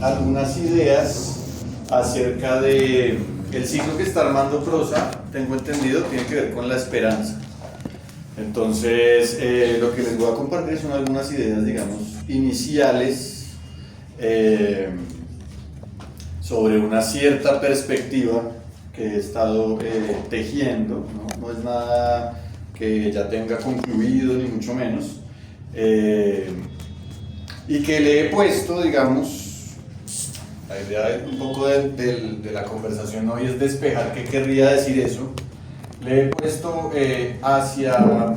algunas ideas acerca de el ciclo que está armando Prosa. Tengo entendido, tiene que ver con la esperanza. Entonces, lo que les voy a compartir son algunas ideas, digamos, iniciales sobre una cierta perspectiva que he estado tejiendo, ¿no? No es nada que ya tenga concluido, ni mucho menos, y que le he puesto, digamos, la idea un poco de la conversación hoy es despejar qué querría decir eso. Le he puesto hacia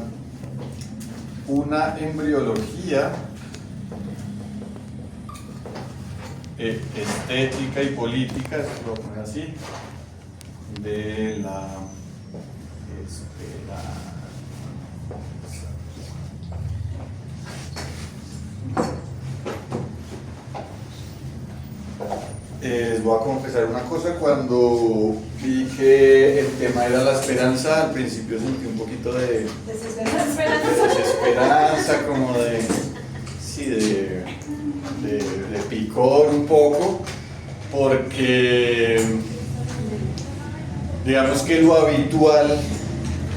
una embriología estética y política, lo voy a poner así, de la esperanza. Les voy a confesar una cosa: cuando vi que el tema era la esperanza, al principio sentí un poquito de desesperanza, como de picor un poco, porque digamos que lo habitual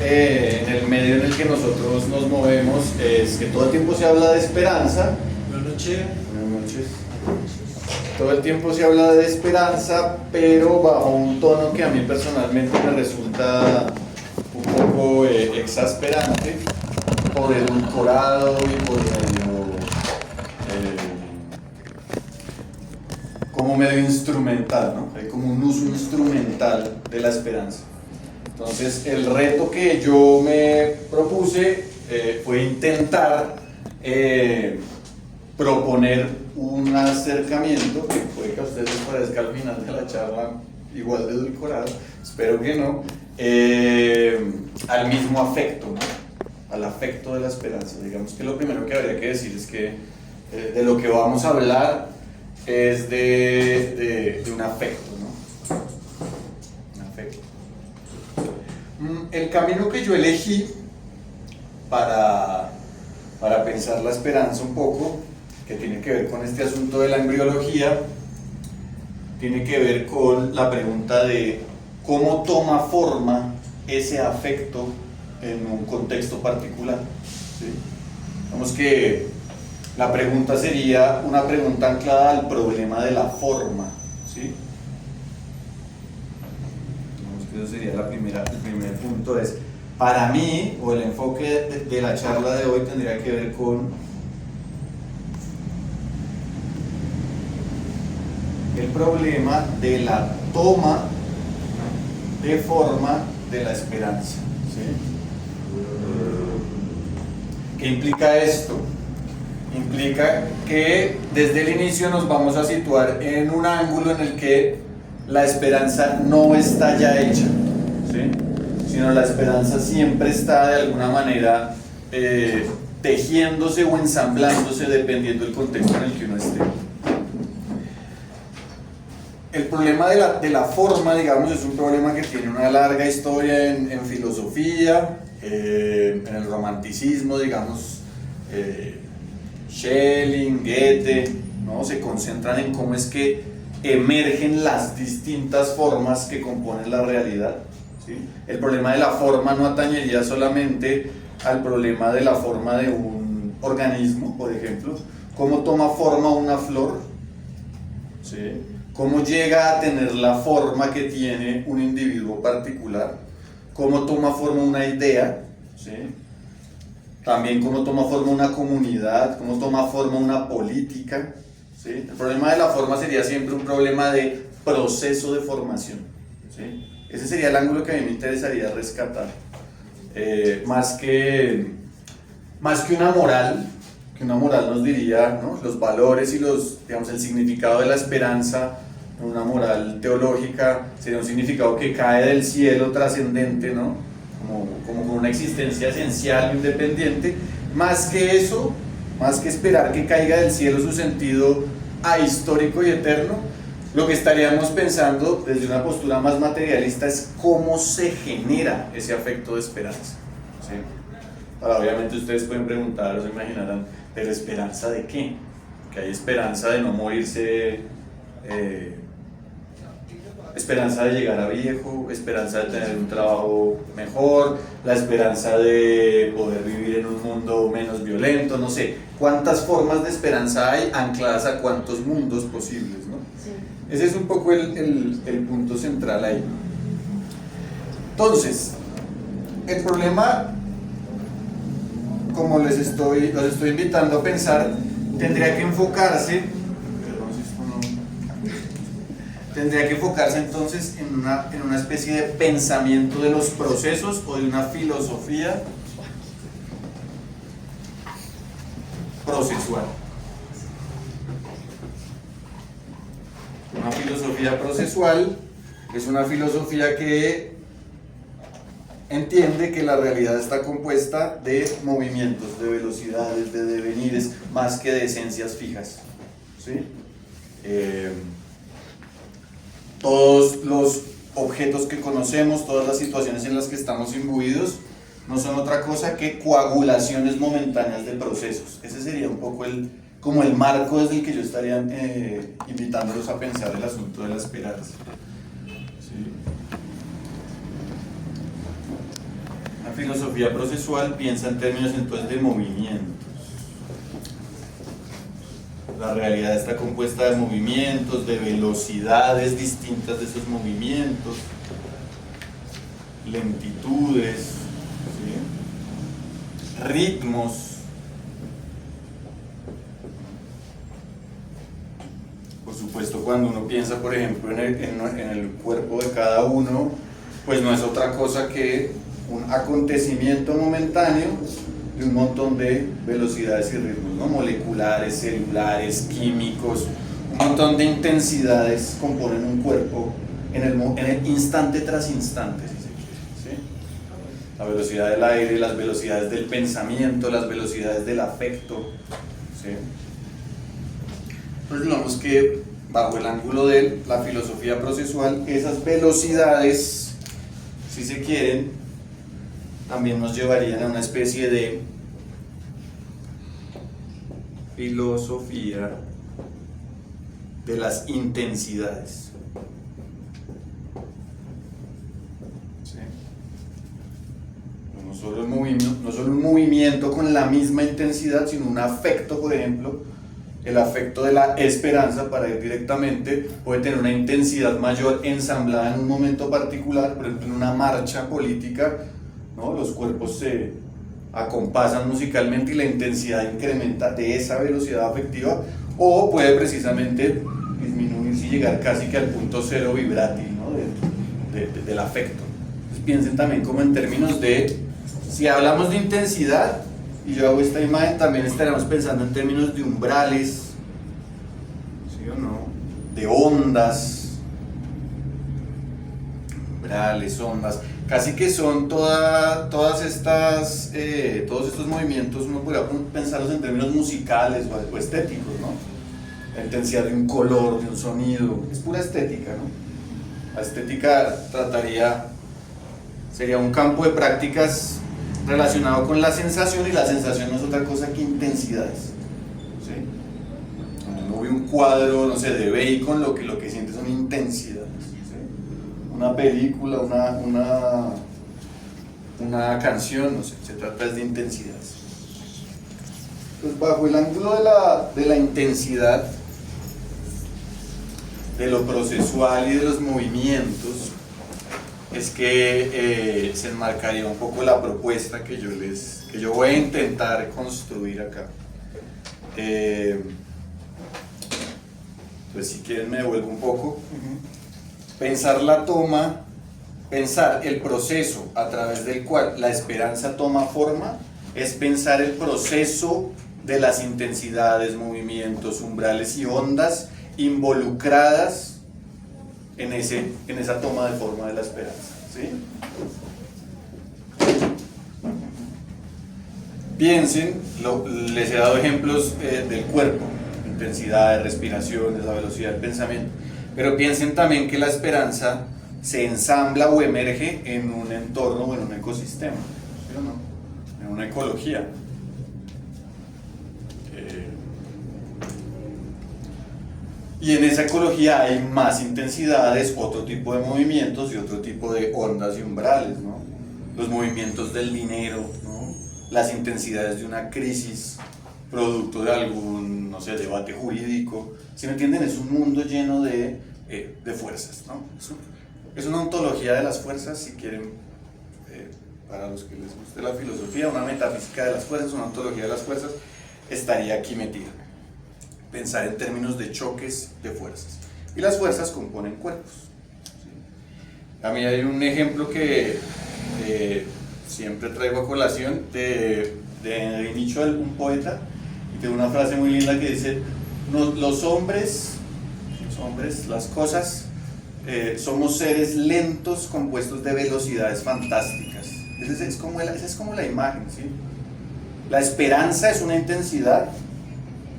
en el medio en el que nosotros nos movemos es que todo el tiempo se habla de esperanza. Buenas noches. Buenas noches. Todo el tiempo se habla de esperanza, pero bajo un tono que a mí personalmente me resulta un poco exasperante, por edulcorado y por como medio instrumental, ¿no? Hay como un uso instrumental de la esperanza. Entonces, el reto que yo me propuse fue intentar proponer un acercamiento que puede que a ustedes les parezca al final de la charla igual de edulcorado, espero que no, al mismo afecto, ¿no? Al afecto de la esperanza. Digamos que lo primero que habría que decir es que de lo que vamos a hablar es de un afecto, ¿no? Un afecto. El camino que yo elegí para pensar la esperanza un poco, que tiene que ver con este asunto de la embriología, tiene que ver con la pregunta de cómo toma forma ese afecto en un contexto particular, ¿sí? Digamos que la pregunta sería una pregunta anclada al problema de la forma, ¿sí? Digamos que eso sería el primer punto. Es, para mí, o el enfoque de la charla de hoy tendría que ver con el problema de la toma de forma de la esperanza, ¿sí? ¿Qué implica esto? Implica que desde el inicio nos vamos a situar en un ángulo en el que la esperanza no está ya hecha, ¿sí? Sino la esperanza siempre está de alguna manera tejiéndose o ensamblándose dependiendo del contexto en el que uno esté. El problema de la forma, digamos, es un problema que tiene una larga historia en filosofía, en el romanticismo, digamos, Schelling, Goethe, ¿no? Se concentran en cómo es que emergen las distintas formas que componen la realidad, ¿sí? El problema de la forma no atañería solamente al problema de la forma de un organismo, por ejemplo, cómo toma forma una flor, ¿sí? Cómo llega a tener la forma que tiene un individuo particular, cómo toma forma una idea, ¿sí? También cómo toma forma una comunidad, cómo toma forma una política, ¿sí? El problema de la forma sería siempre un problema de proceso de formación, ¿sí? Ese sería el ángulo que a mí me interesaría rescatar, más que una moral, que una moral nos diría, ¿no? Los valores y digamos, el significado de la esperanza. Una moral teológica sería un significado que cae del cielo trascendente, ¿no? Como con una existencia esencial, independiente. Más que eso, más que esperar que caiga del cielo su sentido ahistórico y eterno, lo que estaríamos pensando desde una postura más materialista es cómo se genera ese afecto de esperanza, ¿sí? Ahora, obviamente ustedes pueden preguntar o se imaginarán, ¿pero esperanza de qué? Que hay esperanza de no morirse esperanza de llegar a viejo, esperanza de tener un trabajo mejor, la esperanza de poder vivir en un mundo menos violento, no sé, cuántas formas de esperanza hay ancladas a cuántos mundos posibles, ¿no? Sí. Ese es un poco el punto central ahí. Entonces, el problema, como los estoy invitando a pensar, tendría que enfocarse entonces en una especie de pensamiento de los procesos o de una filosofía procesual. Una filosofía procesual es una filosofía que entiende que la realidad está compuesta de movimientos, de velocidades, de devenires, más que de esencias fijas, ¿sí? Todos los objetos que conocemos, todas las situaciones en las que estamos imbuidos, no son otra cosa que coagulaciones momentáneas de procesos. Ese sería un poco como el marco desde el que yo estaría invitándolos a pensar el asunto de la esperanza. ¿Sí? La filosofía procesual piensa en términos entonces de movimientos. La realidad está compuesta de movimientos, de velocidades distintas de esos movimientos, lentitudes, ¿sí? Ritmos. Por supuesto, cuando uno piensa, por ejemplo, en el cuerpo de cada uno, pues no es otra cosa que un acontecimiento momentáneo de un montón de velocidades y ritmos, ¿no? Moleculares, celulares, químicos, un montón de intensidades componen un cuerpo en el instante tras instante, si se quiere, ¿sí? La velocidad del aire, las velocidades del pensamiento, las velocidades del afecto, ¿sí? Entonces digamos que bajo el ángulo de la filosofía procesual, esas velocidades, si se quieren, también nos llevarían a una especie de filosofía de las intensidades. ¿Sí? No solo un movimiento con la misma intensidad, sino un afecto, por ejemplo, el afecto de la esperanza, para ir directamente, puede tener una intensidad mayor ensamblada en un momento particular, por ejemplo en una marcha política, ¿no? Los cuerpos se acompasan musicalmente y la intensidad incrementa de esa velocidad afectiva, o puede precisamente disminuirse y llegar casi que al punto cero vibrati, ¿no? del afecto. Entonces piensen también como en términos de, si hablamos de intensidad y yo hago esta imagen, también estaremos pensando en términos de umbrales, ¿sí o no? De ondas, umbrales, ondas. Casi que son todos estos movimientos, uno podría pensarlos en términos musicales o estéticos, ¿no? La intensidad de un color, de un sonido, es pura estética, ¿no? La estética sería un campo de prácticas relacionado con la sensación, y la sensación no es otra cosa que intensidades, ¿sí? Cuando uno ve un cuadro, no sé, de Bacon, lo que siente son intensidades. Una película, una canción, no sé, se trata de intensidades. Pues bajo el ángulo de la intensidad, de lo procesual y de los movimientos, es que se enmarcaría un poco la propuesta que yo voy a intentar construir acá. Pues si quieren me devuelvo un poco. Pensar el proceso a través del cual la esperanza toma forma, es pensar el proceso de las intensidades, movimientos, umbrales y ondas involucradas en esa toma de forma de la esperanza, ¿sí? Piensen, les he dado ejemplos del cuerpo, intensidad de respiración, de la velocidad del pensamiento. Pero piensen también que la esperanza se ensambla o emerge en un entorno o en un ecosistema, ¿sí o no? En una ecología. Y en esa ecología hay más intensidades, otro tipo de movimientos y otro tipo de ondas y umbrales, ¿no? Los movimientos del dinero, ¿no? Las intensidades de una crisis producto de algún, no sé, debate jurídico. ¿Sí me entienden? Es un mundo lleno de fuerzas, ¿no? Es una ontología de las fuerzas, si quieren, para los que les guste la filosofía, una metafísica de las fuerzas, una ontología de las fuerzas, estaría aquí metida. Pensar en términos de choques de fuerzas. Y las fuerzas componen cuerpos. ¿Sí? A mí hay un ejemplo que siempre traigo a colación de Henri Michel, un poeta, y tiene una frase muy linda que dice: los hombres, las cosas, somos seres lentos compuestos de velocidades fantásticas. Esa es como la imagen, ¿sí? La esperanza es una intensidad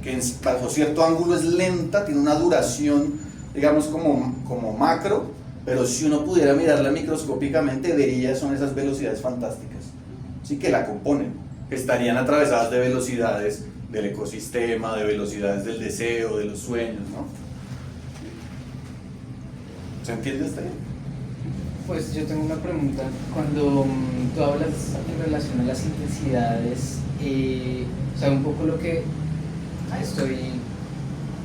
que bajo cierto ángulo es lenta, tiene una duración, digamos, como macro, pero si uno pudiera mirarla microscópicamente, vería son esas velocidades fantásticas, ¿sí? Que la componen, que estarían atravesadas de velocidades del ecosistema, de velocidades del deseo, de los sueños, ¿no? ¿Se entiende hasta ahí? Pues yo tengo una pregunta. Cuando tú hablas en relación a las intensidades, o sea, un poco lo que estoy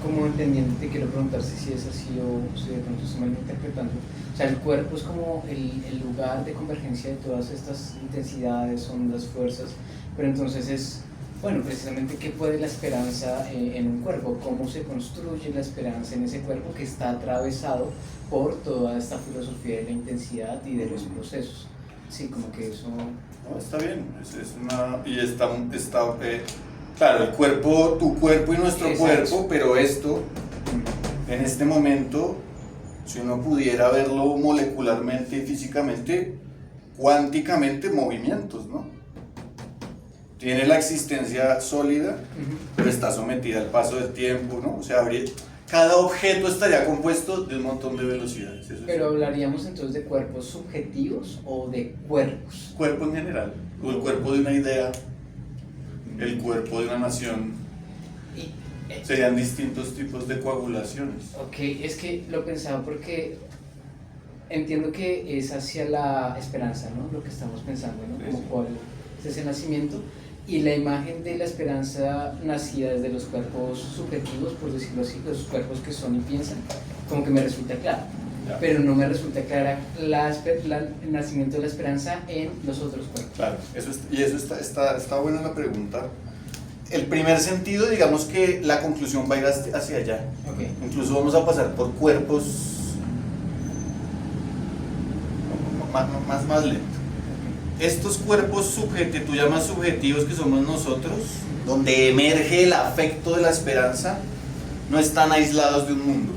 como entendiendo, te quiero preguntar si es así o si de pronto estoy mal interpretando. O sea, el cuerpo es como el lugar de convergencia de todas estas intensidades, ondas, fuerzas, pero entonces es, bueno, precisamente qué puede la esperanza en un cuerpo, cómo se construye la esperanza en ese cuerpo que está atravesado por toda esta filosofía de la intensidad y de los procesos. Sí, como que eso... No, está bien, claro, el cuerpo, tu cuerpo y nuestro cuerpo, pero esto, en este momento, si uno pudiera verlo molecularmente y físicamente, cuánticamente, movimientos, ¿no? Tiene la existencia sólida, pero está sometida al paso del tiempo, ¿no? O sea, cada objeto estaría compuesto de un montón de velocidades. Pero hablaríamos entonces de cuerpos subjetivos o de cuerpos. Cuerpo en general, o el cuerpo de una idea, el cuerpo de una nación. Serían distintos tipos de coagulaciones. Ok, es que lo pensaba porque entiendo que es hacia la esperanza, ¿no? Lo que estamos pensando, ¿no? Como cuál es ese nacimiento. Y la imagen de la esperanza nacida desde los cuerpos subjetivos, por decirlo así, los cuerpos que son y piensan, como que me resulta claro. Ya. Pero no me resulta clara el nacimiento de la esperanza en los otros cuerpos. Claro, eso está buena la pregunta. El primer sentido, digamos que la conclusión va a ir hacia allá. Okay. Incluso vamos a pasar por cuerpos más lentos. Estos cuerpos que tú llamas subjetivos, que somos nosotros, donde emerge el afecto de la esperanza, no están aislados de un mundo.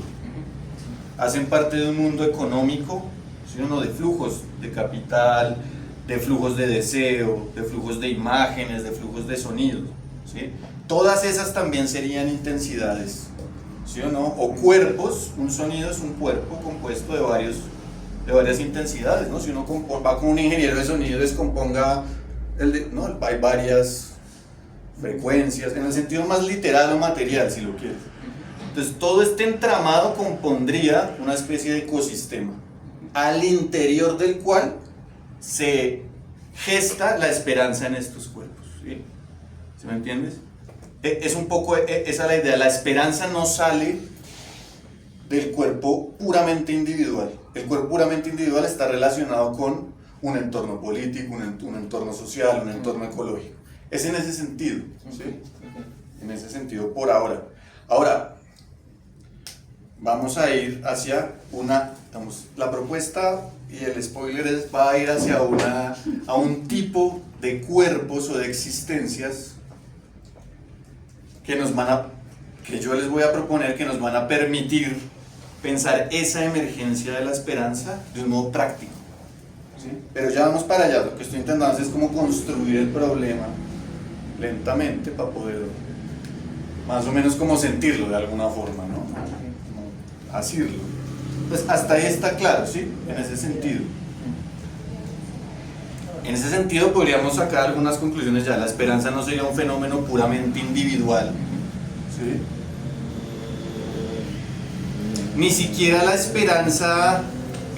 Hacen parte de un mundo económico, ¿sí o no? De flujos de capital, de flujos de deseo, de flujos de imágenes, de flujos de sonidos, ¿sí? Todas esas también serían intensidades, ¿sí o no? O cuerpos. Un sonido es un cuerpo compuesto de varias intensidades, ¿no? Si uno va con un ingeniero de sonido, descomponga ¿no? Hay varias frecuencias, en el sentido más literal o material, si lo quieres. Entonces, todo este entramado compondría una especie de ecosistema, al interior del cual se gesta la esperanza en estos cuerpos, ¿sí? ¿Sí me entiendes? Es un poco esa la idea. La esperanza no sale del cuerpo puramente individual. El cuerpo puramente individual está relacionado con un entorno político, un entorno social, un entorno ecológico. Es en ese sentido, ¿sí? En ese sentido por ahora. Ahora, vamos a ir hacia la propuesta y el spoiler va a ir hacia un tipo de cuerpos o de existencias que yo les voy a proponer, que nos van a permitir pensar esa emergencia de la esperanza de un modo práctico, ¿sí? Pero ya vamos para allá. Lo que estoy intentando hacer es como construir el problema lentamente para poder más o menos como sentirlo de alguna forma, ¿no? Como asirlo. Pues hasta ahí está claro, ¿sí? En ese sentido. En ese sentido podríamos sacar algunas conclusiones ya. La esperanza no sería un fenómeno puramente individual, ¿sí? Ni siquiera la esperanza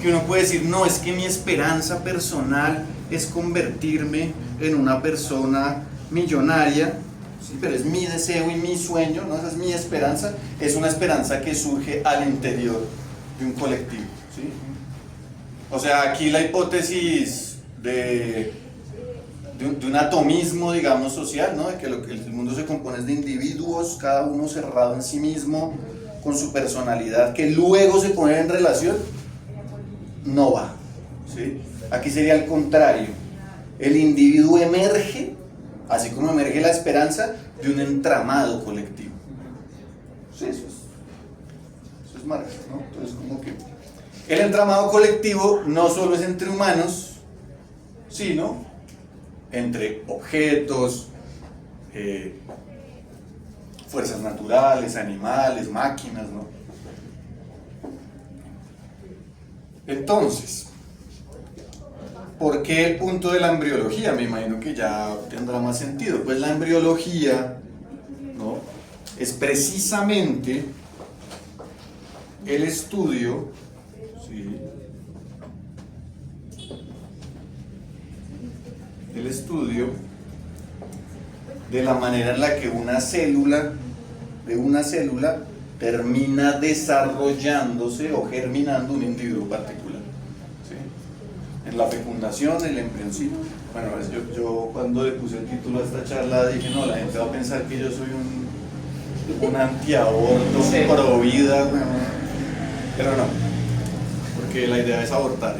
que uno puede decir, no, es que mi esperanza personal es convertirme en una persona millonaria, ¿sí? Pero es mi deseo y mi sueño, ¿no? Esa es mi esperanza, es una esperanza que surge al interior de un colectivo, ¿sí? O sea, aquí la hipótesis de un atomismo, digamos, social, ¿no? De que el mundo se compone de individuos, cada uno cerrado en sí mismo, con su personalidad, que luego se ponen en relación, no va, ¿sí? Aquí sería el contrario. El individuo emerge, así como emerge la esperanza, de un entramado colectivo. Sí, eso es Marx, ¿no? Entonces, como que el entramado colectivo no solo es entre humanos, sino entre objetos, fuerzas naturales, animales, máquinas, ¿no? Entonces, ¿por qué el punto de la embriología? Me imagino que ya tendrá más sentido. Pues la embriología, ¿no?, es precisamente el estudio, ¿sí?, el estudio de la manera en la que una célula termina desarrollándose o germinando un individuo particular, ¿sí? En la fecundación, el embrioncito. Bueno, yo cuando le puse el título a esta charla dije, no, la gente va a pensar que yo soy un antiaborto, pro vida, bueno, pero no, porque la idea es abortar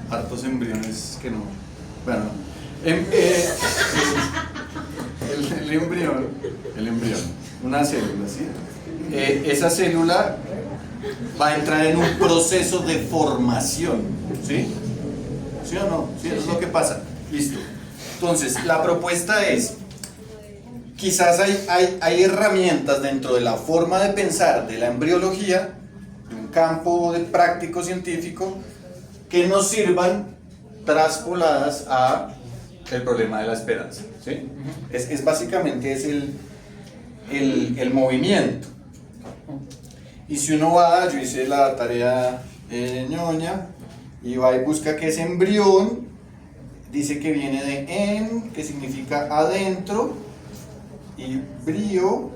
hartos embriones que no, bueno, el embrión, una célula, ¿sí? Esa célula va a entrar en un proceso de formación, ¿sí? ¿Sí o no? ¿Sí? Eso es lo que pasa. Listo. Entonces, la propuesta es, quizás hay herramientas dentro de la forma de pensar de la embriología, de un campo de práctico científico, que nos sirvan traspoladas a el problema de la esperanza, ¿sí? Básicamente es el movimiento. Y si uno va, yo hice la tarea ñoña, y va y busca que es embrión, dice que viene de en, que significa adentro, y brío,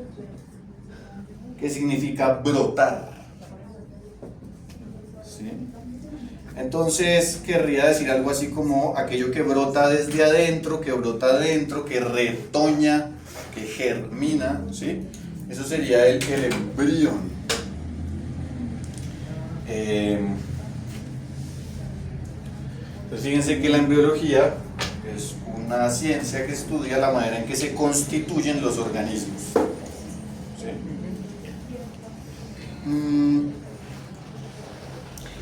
que significa brotar, ¿sí? Entonces querría decir algo así como aquello que brota desde adentro, que brota adentro, que retoña, que germina, ¿sí? Eso sería el embrión. Entonces fíjense que la embriología es una ciencia que estudia la manera en que se constituyen los organismos, ¿sí?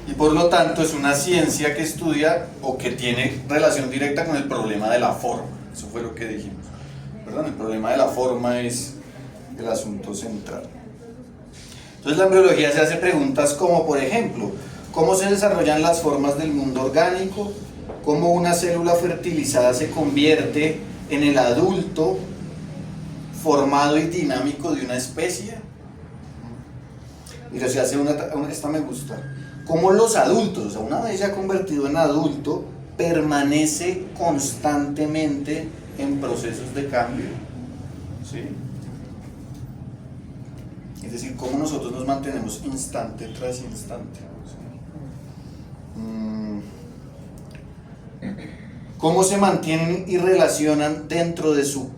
Y por lo tanto es una ciencia que estudia o que tiene relación directa con el problema de la forma. Eso fue lo que dijimos, ¿verdad? El problema de la forma es el asunto central. Entonces la embriología se hace preguntas como, por ejemplo, ¿cómo se desarrollan las formas del mundo orgánico? ¿Cómo una célula fertilizada se convierte en el adulto formado y dinámico de una especie? Mira, se hace esta me gusta. ¿Cómo los adultos, o sea, una vez ya convertido en adulto, permanece constantemente en procesos de cambio? ¿Sí? Es decir, cómo nosotros nos mantenemos instante tras instante. ¿Cómo se mantienen y relacionan dentro de su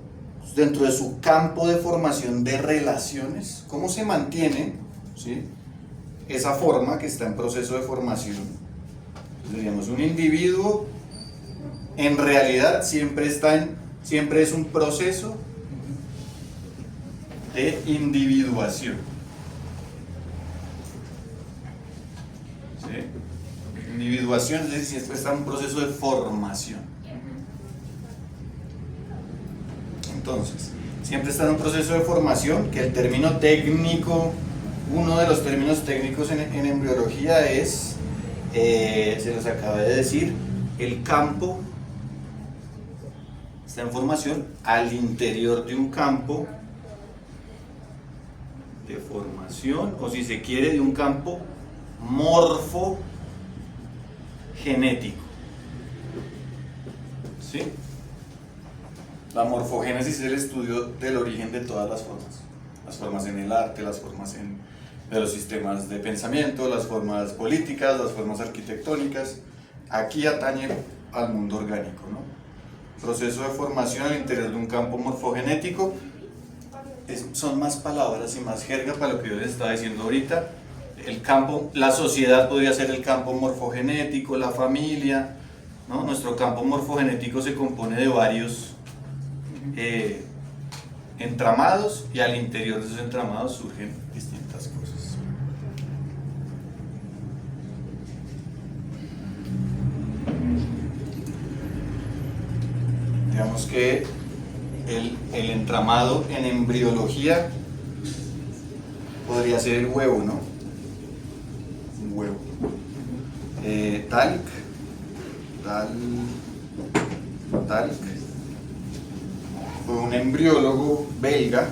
campo de formación de relaciones? ¿Cómo se mantiene, ¿sí?, esa forma que está en proceso de formación? Diríamos, un individuo en realidad siempre es un proceso de individuación, ¿sí? Individuación, es decir, está en un proceso de formación. Entonces, siempre está en un proceso de formación, que el término técnico, uno de los términos técnicos en embriología es, se los acabé de decir, el campo está en formación al interior de un campo de formación, o si se quiere, de un campo morfogenético. ¿Sí? La morfogénesis es el estudio del origen de todas las formas en el arte, las formas de los sistemas de pensamiento, las formas políticas, las formas arquitectónicas. Aquí atañe al mundo orgánico, ¿no? Proceso de formación al interior de un campo morfogenético. Son más palabras y más jerga para lo que yo les estaba diciendo ahorita. El campo, la sociedad podría ser el campo morfogenético, la familia, ¿no? Nuestro campo morfogenético se compone de varios entramados, y al interior de esos entramados surgen distintas cosas. Digamos que el entramado en embriología podría ser el huevo, ¿no? Un huevo. Talc fue un embriólogo belga,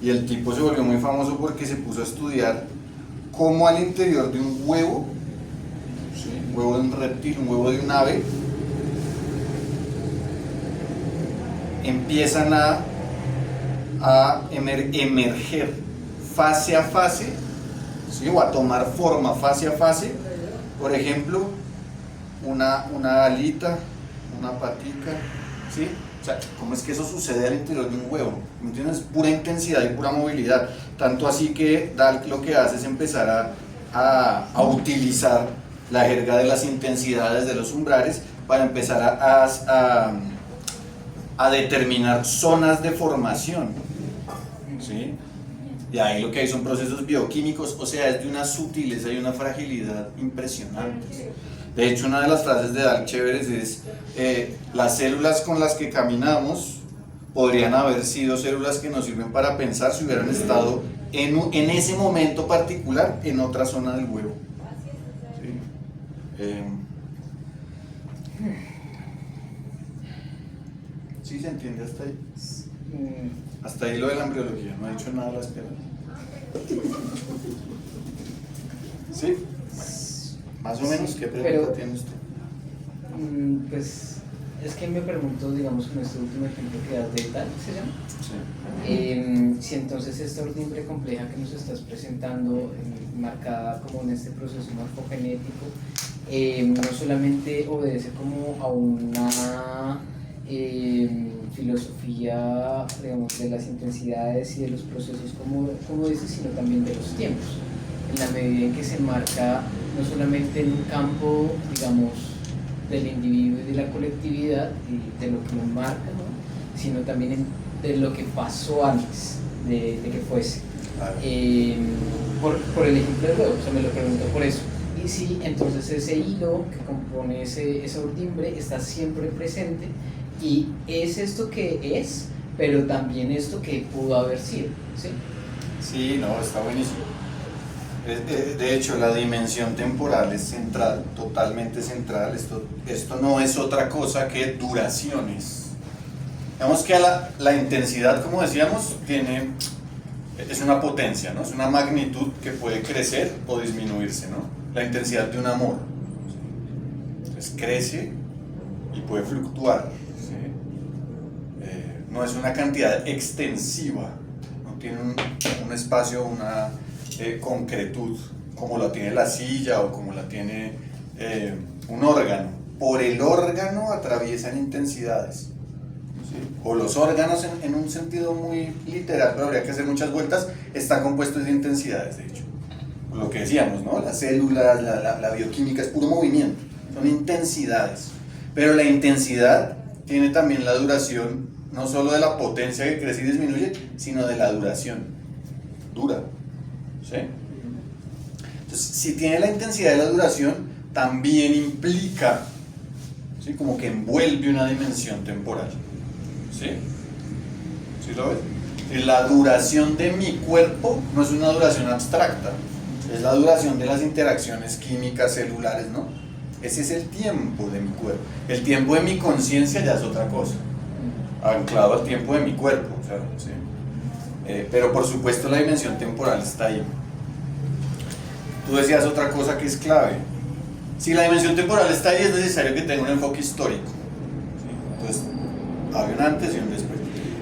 y el tipo se volvió muy famoso porque se puso a estudiar cómo al interior de un huevo, ¿sí? Un huevo de un reptil, un huevo de un ave, empiezan a emerger fase a fase, ¿sí? O a tomar forma fase a fase. Por ejemplo, una alita, una patica, ¿sí? O sea, ¿cómo es que eso sucede al interior de un huevo? ¿Me entiendes? Pura intensidad y pura movilidad. Tanto así que Dalk lo que hace es empezar a utilizar la jerga de las intensidades de los umbrales para empezar a determinar zonas de formación, ¿sí? Y ahí lo que hay son procesos bioquímicos, o sea, es de una sutileza y una fragilidad impresionantes. De hecho, una de las frases de Dalk chéveres es: las células con las que caminamos podrían haber sido células que nos sirven para pensar si hubieran estado en ese momento particular en otra zona del huevo. ¿Sí? ¿Sí se entiende hasta ahí? Hasta ahí lo de la embriología, no ha dicho nada a la espera. ¿Sí? Más o menos, ¿qué pregunta tiene usted? Pues es que me pregunto, digamos, con este último ejemplo que das de tal, ¿se llama? Sí. Si entonces esta ordimbre compleja que nos estás presentando, marcada como en este proceso morfogenético, no solamente obedece como a una filosofía, digamos, de las intensidades y de los procesos, como dices, sino también de los tiempos, en la medida en que se marca no solamente en un campo, digamos, del individuo y de la colectividad y de lo que lo marca, ¿no? Sino también de lo que pasó antes de que fuese. Por el ejemplo del huevo, o sea, me lo pregunto por eso. Y sí, entonces ese hilo que compone esa ordimbre está siempre presente, y es esto que es, pero también esto que pudo haber sido, ¿sí? Sí, no, está buenísimo. De hecho, la dimensión temporal es central, totalmente central. Esto no es otra cosa que duraciones. Digamos que la intensidad, como decíamos, es una potencia, ¿no? Es una magnitud que puede crecer o disminuirse, ¿no? La intensidad de un amor. Entonces crece y puede fluctuar, ¿sí? No es una cantidad extensiva, no tiene un espacio, una concretud como la tiene la silla o como la tiene un órgano. Por el órgano atraviesan intensidades, ¿sí? O los órganos, en un sentido muy literal, pero habría que hacer muchas vueltas, están compuestos de intensidades, de hecho. Lo que decíamos, ¿no? Las células, la bioquímica es puro movimiento, son intensidades. Pero la intensidad tiene también la duración, no solo de la potencia que crece y disminuye, sino de la duración. Dura. ¿Sí? Entonces, si tiene la intensidad y la duración, también implica, ¿sí? Como que envuelve una dimensión temporal. ¿Sí? ¿Sí lo ves? La duración de mi cuerpo no es una duración abstracta, es la duración de las interacciones químicas celulares, ¿no? Ese es el tiempo de mi cuerpo. El tiempo de mi conciencia ya es otra cosa, anclado al tiempo de mi cuerpo, o sea, ¿sí? Pero por supuesto la dimensión temporal está ahí. Tú decías otra cosa que es clave. Si la dimensión temporal está ahí, es necesario que tenga un enfoque histórico, ¿sí? Entonces, hay un antes y un después.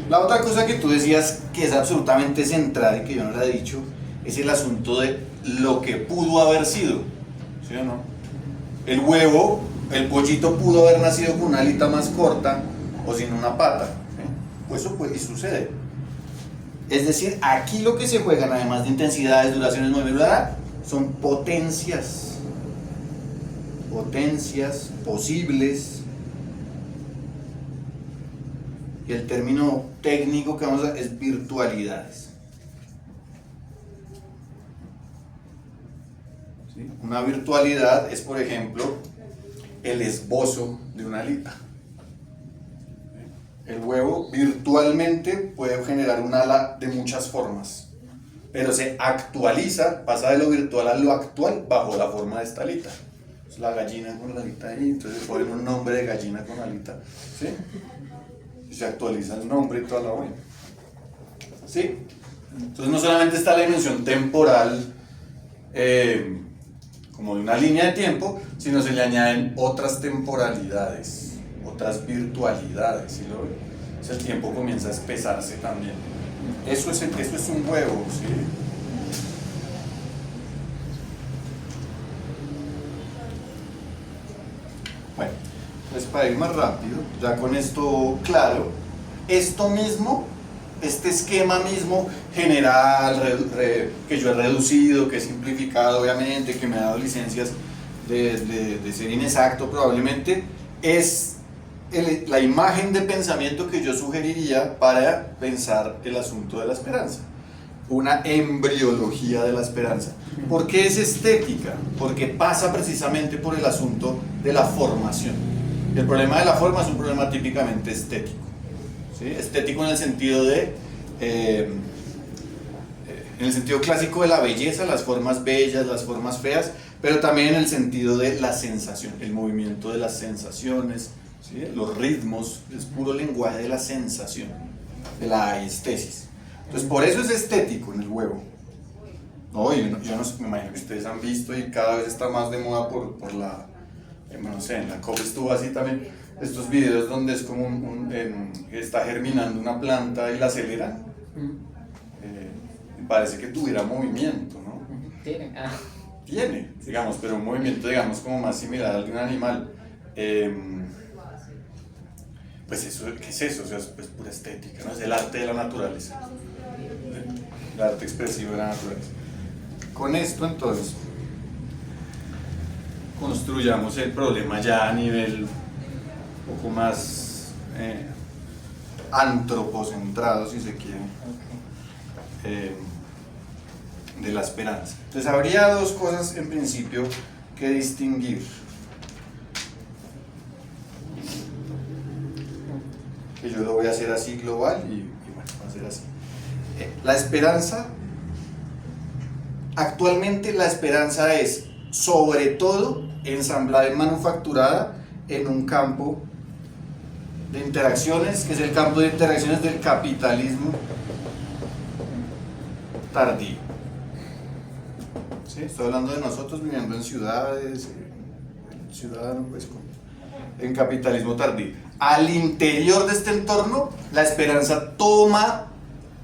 La otra cosa que tú decías que es absolutamente central y que yo no la he dicho, es el asunto de lo que pudo haber sido, ¿sí o no? El huevo, el pollito pudo haber nacido con una alita más corta o sin una pata, ¿sí? Pues eso puede, y sucede. Es decir, aquí lo que se juegan, además de intensidades, duraciones, movimientos, son potencias posibles, y el término técnico que vamos a es virtualidades. ¿Sí? Una virtualidad es, por ejemplo, el esbozo de una alita. El huevo virtualmente puede generar un ala de muchas formas, pero se actualiza, pasa de lo virtual a lo actual bajo la forma de esta alita. Es la gallina con la alita ahí, entonces ponen un nombre de gallina con alita, ¿sí? Y se actualiza el nombre y toda la vaina, ¿sí? Entonces no solamente está la dimensión temporal como de una línea de tiempo, sino se le añaden otras temporalidades, otras virtualidades, ¿sí lo ven? Entonces el tiempo comienza a espesarse también. Eso es un huevo, ¿sí? Bueno, pues para ir más rápido, ya con esto claro, esto mismo, este esquema mismo general, que yo he reducido, que he simplificado obviamente, que me ha dado licencias de ser inexacto probablemente, es la imagen de pensamiento que yo sugeriría para pensar el asunto de la esperanza. Una embriología de la esperanza. ¿Por qué es estética? Porque pasa precisamente por el asunto de la formación. Y el problema de la forma es un problema típicamente estético, ¿sí? Estético en el sentido de en el sentido clásico de la belleza, las formas bellas, las formas feas, pero también en el sentido de la sensación, el movimiento de las sensaciones, ¿sí? Los ritmos, es puro lenguaje de la sensación, de la estesis. Entonces por eso es estético en el huevo. No, yo no sé, me imagino que ustedes han visto y cada vez está más de moda por la, no sé, en la COP estuvo así también, estos videos donde es como está germinando una planta y la aceleran. Parece que tuviera movimiento, ¿no? Tiene, digamos, pero un movimiento, digamos, como más similar al de un animal. Pues eso, ¿qué es eso? O sea, es pura estética, ¿no? Es el arte de la naturaleza, el arte expresivo de la naturaleza. Con esto, entonces, construyamos el problema ya a nivel un poco más antropocentrado, si se quiere, de la esperanza. Entonces habría dos cosas en principio que distinguir, que yo lo voy a hacer así global y bueno, va a ser así. La esperanza, actualmente la esperanza es sobre todo ensamblada y manufacturada en un campo de interacciones, que es el campo de interacciones del capitalismo tardío. ¿Sí? Estoy hablando de nosotros viviendo en ciudades, ciudadanos, pues, en capitalismo tardío. Al interior de este entorno, la esperanza toma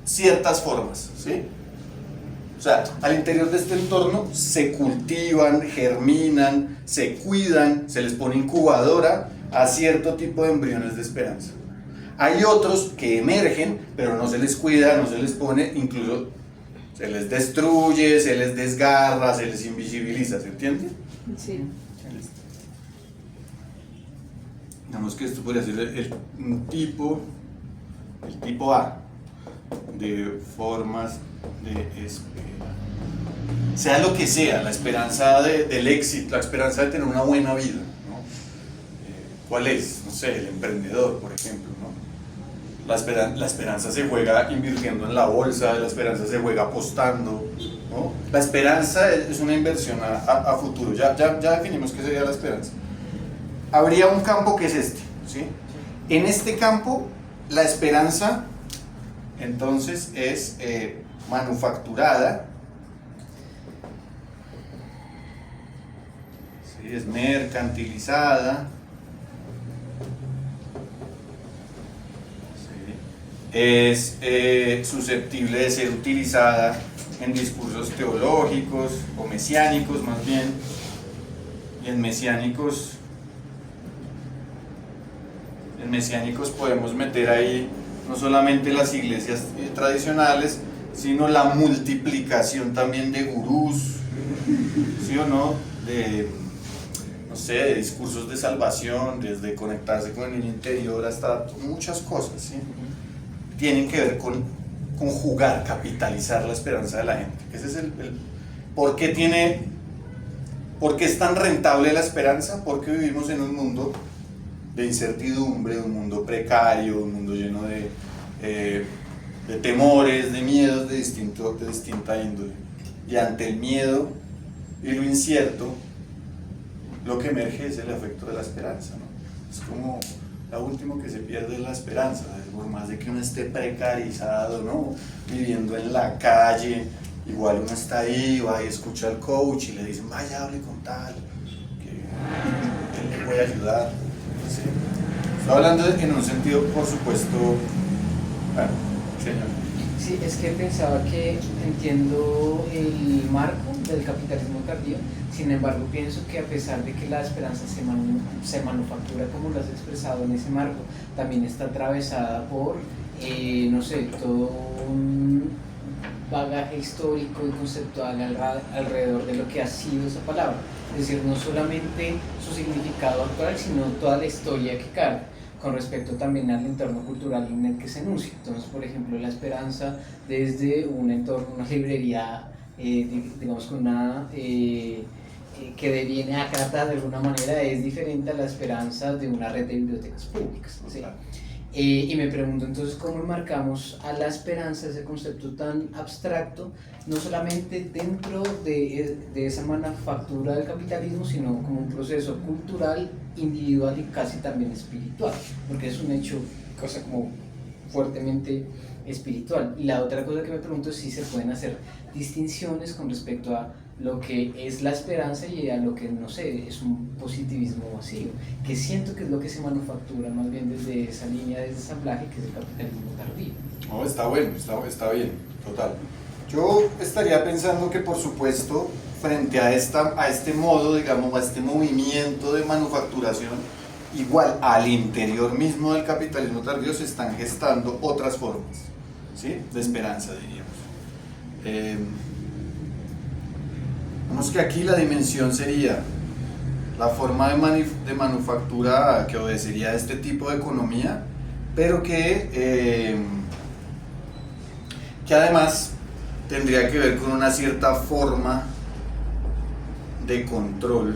ciertas formas, ¿sí? O sea, al interior de este entorno se cultivan, germinan, se cuidan, se les pone incubadora a cierto tipo de embriones de esperanza. Hay otros que emergen, pero no se les cuida, no se les pone, incluso se les destruye, se les desgarra, se les invisibiliza, ¿se entiende? Sí. Digamos que esto podría ser el tipo A de formas de esperanza. Sea lo que sea, la esperanza del éxito, la esperanza de tener una buena vida, ¿no? ¿Cuál es? No sé, el emprendedor, por ejemplo, ¿no? La esperanza se juega invirtiendo en la bolsa, la esperanza se juega apostando, ¿no? La esperanza es una inversión a futuro. Ya definimos qué sería la esperanza. Habría un campo que es este, ¿sí? En este campo, la esperanza entonces es manufacturada, ¿sí? Es mercantilizada, ¿sí? Es susceptible de ser utilizada en discursos teológicos o mesiánicos más bien, y en mesiánicos podemos meter ahí no solamente las iglesias tradicionales, sino la multiplicación también de gurús, ¿sí o no? No sé, de discursos de salvación, desde conectarse con el interior hasta muchas cosas, ¿sí? Tienen que ver con jugar, capitalizar la esperanza de la gente. Ese es ¿por qué es tan rentable la esperanza? Porque vivimos en un mundo de incertidumbre, un mundo precario, un mundo lleno de temores, de miedos de distinta índole. Y ante el miedo y lo incierto, lo que emerge es el efecto de la esperanza, ¿no? Es como lo último que se pierde es la esperanza, por más de que uno esté precarizado, ¿no? Viviendo en la calle, igual uno está ahí, va y escucha al coach y le dicen, vaya, hable con tal, que él le puede ayudar. ¿Sí? Estoy hablando en un sentido, por supuesto, bueno, señor. Sí, es que pensaba que entiendo el marco del capitalismo tardío, sin embargo pienso que a pesar de que la esperanza se manufactura como lo has expresado en ese marco, también está atravesada por, no sé, todo un bagaje histórico y conceptual alrededor de lo que ha sido esa palabra. Es decir, no solamente su significado actual, sino toda la historia que carga, con respecto también al entorno cultural en el que se enuncia. Entonces, por ejemplo, la esperanza desde un entorno, una librería, digamos, con una que deviene a Cata de alguna manera, es diferente a la esperanza de una red de bibliotecas públicas, ¿sí? Y me pregunto entonces cómo enmarcamos a la esperanza, ese concepto tan abstracto, no solamente dentro de esa manufactura del capitalismo, sino como un proceso cultural, individual y casi también espiritual, porque es un hecho, cosa como fuertemente espiritual. Y la otra cosa que me pregunto es si se pueden hacer distinciones con respecto a lo que es la esperanza y a lo que, no sé, es un positivismo vacío, que siento que es lo que se manufactura más bien desde esa línea de ensamblaje que es el capitalismo tardío. No, está bueno, está bien, total. Yo estaría pensando que, por supuesto, frente a este modo, digamos, a este movimiento de manufacturación, igual al interior mismo del capitalismo tardío se están gestando otras formas, ¿sí?, de esperanza, diríamos. Vemos que aquí la dimensión sería la forma de manufactura que obedecería a este tipo de economía, pero que además tendría que ver con una cierta forma de control,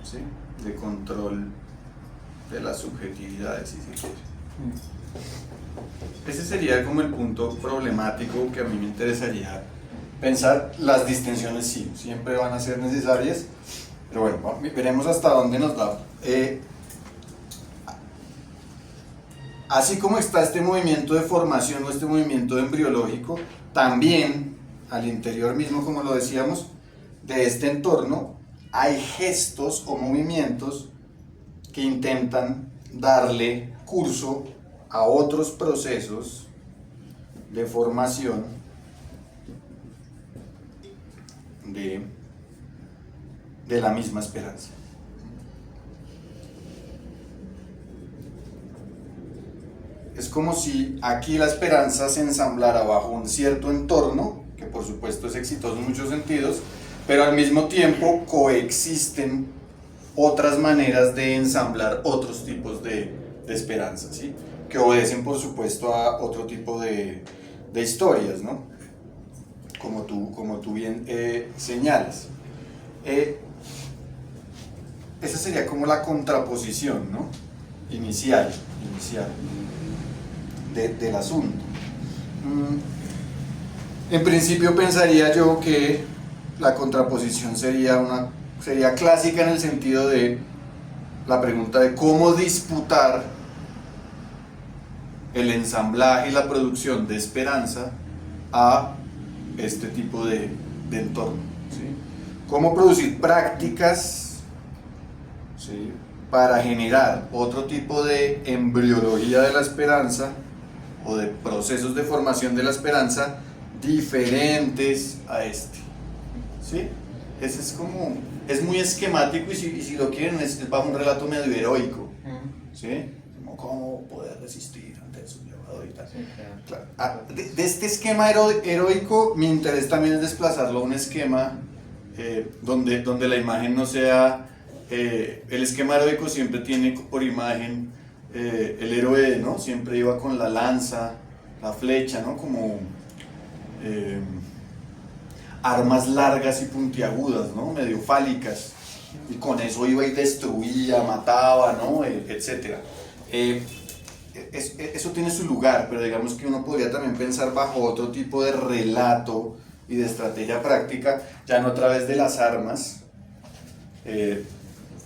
¿sí?, de control de las subjetividades, si se quiere. Ese sería como el punto problemático que a mí me interesaría pensar. Las distinciones sí, siempre van a ser necesarias, pero bueno, veremos hasta dónde nos da. Así como está este movimiento de formación o este movimiento embriológico, también al interior mismo, como lo decíamos, de este entorno, hay gestos o movimientos que intentan darle curso a otros procesos de formación de la misma esperanza. Es como si aquí la esperanza se ensamblara bajo un cierto entorno, que por supuesto es exitoso en muchos sentidos, pero al mismo tiempo coexisten otras maneras de ensamblar otros tipos de esperanza, ¿sí?, que obedecen por supuesto a otro tipo de historias, ¿no?, como tú bien señalas. Esa sería como la contraposición, ¿no?, inicial del asunto. En principio pensaría yo que la contraposición sería clásica en el sentido de la pregunta de cómo disputar el ensamblaje y la producción de esperanza a este tipo de entorno, ¿sí? Cómo producir prácticas, ¿sí?, para generar otro tipo de embriología de la esperanza o de procesos de formación de la esperanza diferentes a este, ¿sí? Ese es como, es muy esquemático y si lo quieren es bajo un relato medio heroico, ¿sí? Como cómo poder resistir ante el sublevado y tal. Sí, Claro. De este esquema heroico, mi interés también es desplazarlo a un esquema donde la imagen no sea... el esquema heroico siempre tiene por imagen el héroe, ¿no? Siempre iba con la lanza, la flecha, ¿no? Como armas largas y puntiagudas, ¿no? Medio fálicas, y con eso iba y destruía, mataba, ¿no? Etcétera. Eso tiene su lugar, pero digamos que uno podría también pensar bajo otro tipo de relato y de estrategia práctica, ya no a través de las armas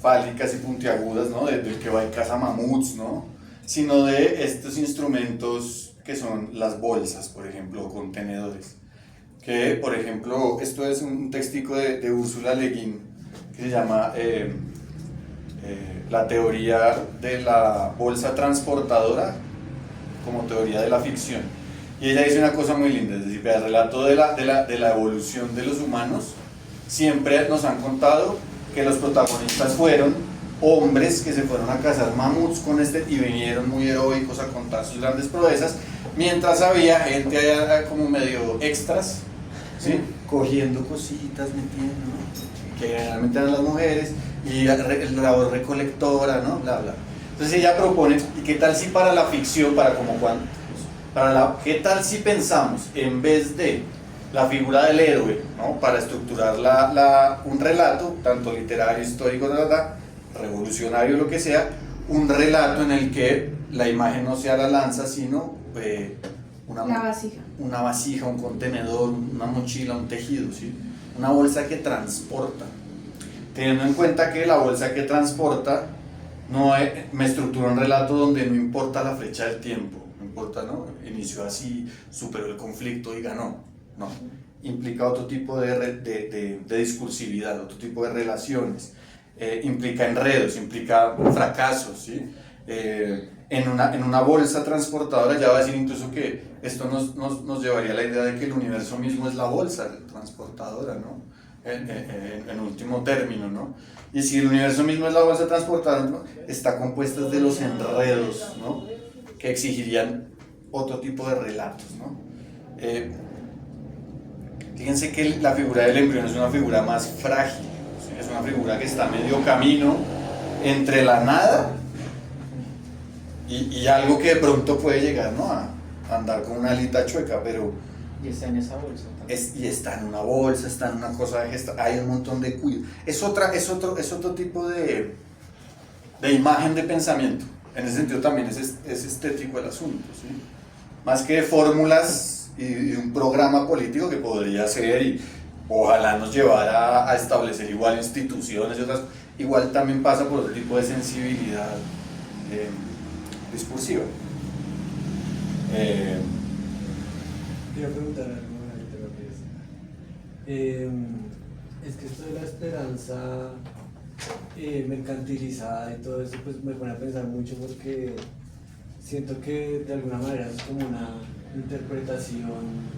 fálicas y puntiagudas, ¿no? Del que va y caza mamuts, ¿no? Sino de estos instrumentos que son las bolsas, por ejemplo, o contenedores. Que, por ejemplo, esto es un textico de Úrsula Le Guin que se llama la teoría de la bolsa transportadora como teoría de la ficción. Y ella dice una cosa muy linda, es decir, el relato de la evolución de los humanos siempre nos han contado que los protagonistas fueron hombres que se fueron a cazar mamuts con y vinieron muy heroicos a contar sus grandes proezas, mientras había gente allá como medio extras, ¿sí?, cogiendo cositas, metiendo, ¿no?, que generalmente eran las mujeres, y la labor recolectora, ¿no?, bla bla. Entonces ella propone, ¿y qué tal si para la ficción, qué tal si pensamos, en vez de la figura del héroe, ¿no?, para estructurar un relato, tanto literario, histórico, revolucionario, lo que sea, un relato en el que la imagen no sea la lanza, sino una vasija, un contenedor, una mochila, un tejido, ¿sí?, una bolsa que transporta. Teniendo en cuenta que la bolsa que transporta me estructura un relato donde no importa la flecha del tiempo, no importa, ¿no?, inició así, superó el conflicto y ganó. No, implica otro tipo de discursividad, otro tipo de relaciones, implica enredos, implica fracasos, ¿sí? En una bolsa transportadora ya va a decir incluso que esto nos llevaría a la idea de que el universo mismo es la bolsa transportadora, ¿no?, en último término, ¿no? Y si el universo mismo es la bolsa transportadora, ¿no?, está compuesta de los enredos, ¿no?, que exigirían otro tipo de relatos, ¿no? Fíjense que la figura del embrión es una figura más frágil, ¿sí?, es una figura que está a medio camino entre la nada y algo que de pronto puede llegar, ¿no?, a andar con una alita chueca, pero... Y está en esa bolsa también. Y está en una bolsa, está en una cosa de gesta, hay un montón de cuidado. Es otro tipo de imagen de pensamiento. En ese sentido también es estético el asunto, ¿sí? Más que fórmulas y un programa político que podría ser y ojalá nos llevara a establecer igual instituciones y otras, igual también pasa por otro tipo de sensibilidad discursiva. Quiero preguntar algo, ahorita es que esto de la esperanza mercantilizada y todo eso, pues me pone a pensar mucho porque siento que de alguna manera es como una interpretación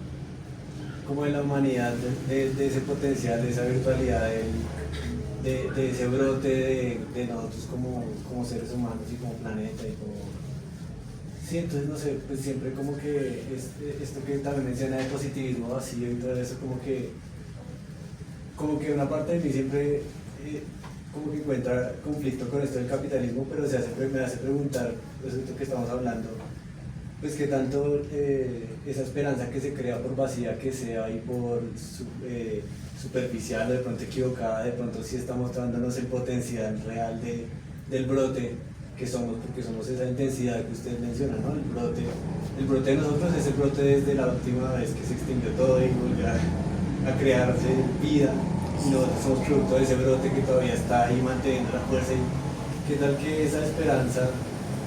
como de la humanidad, de ese potencial, de esa virtualidad, de ese brote de nosotros como seres humanos y como planeta y como... Sí, entonces no sé, pues siempre como que esto que también menciona de positivismo vacío y todo eso, como que una parte de mí siempre como que encuentra conflicto con esto del capitalismo, pero me hace preguntar, pues esto que estamos hablando, pues que tanto esa esperanza que se crea por vacía que sea y por superficial o de pronto equivocada, de pronto sí está mostrándonos el potencial real del brote que somos, porque somos esa intensidad que usted menciona, ¿no? El brote de nosotros es el brote desde la última vez que se extinguió todo y volvió a crearse vida, y nosotros somos producto de ese brote que todavía está ahí manteniendo la fuerza. Y qué tal que esa esperanza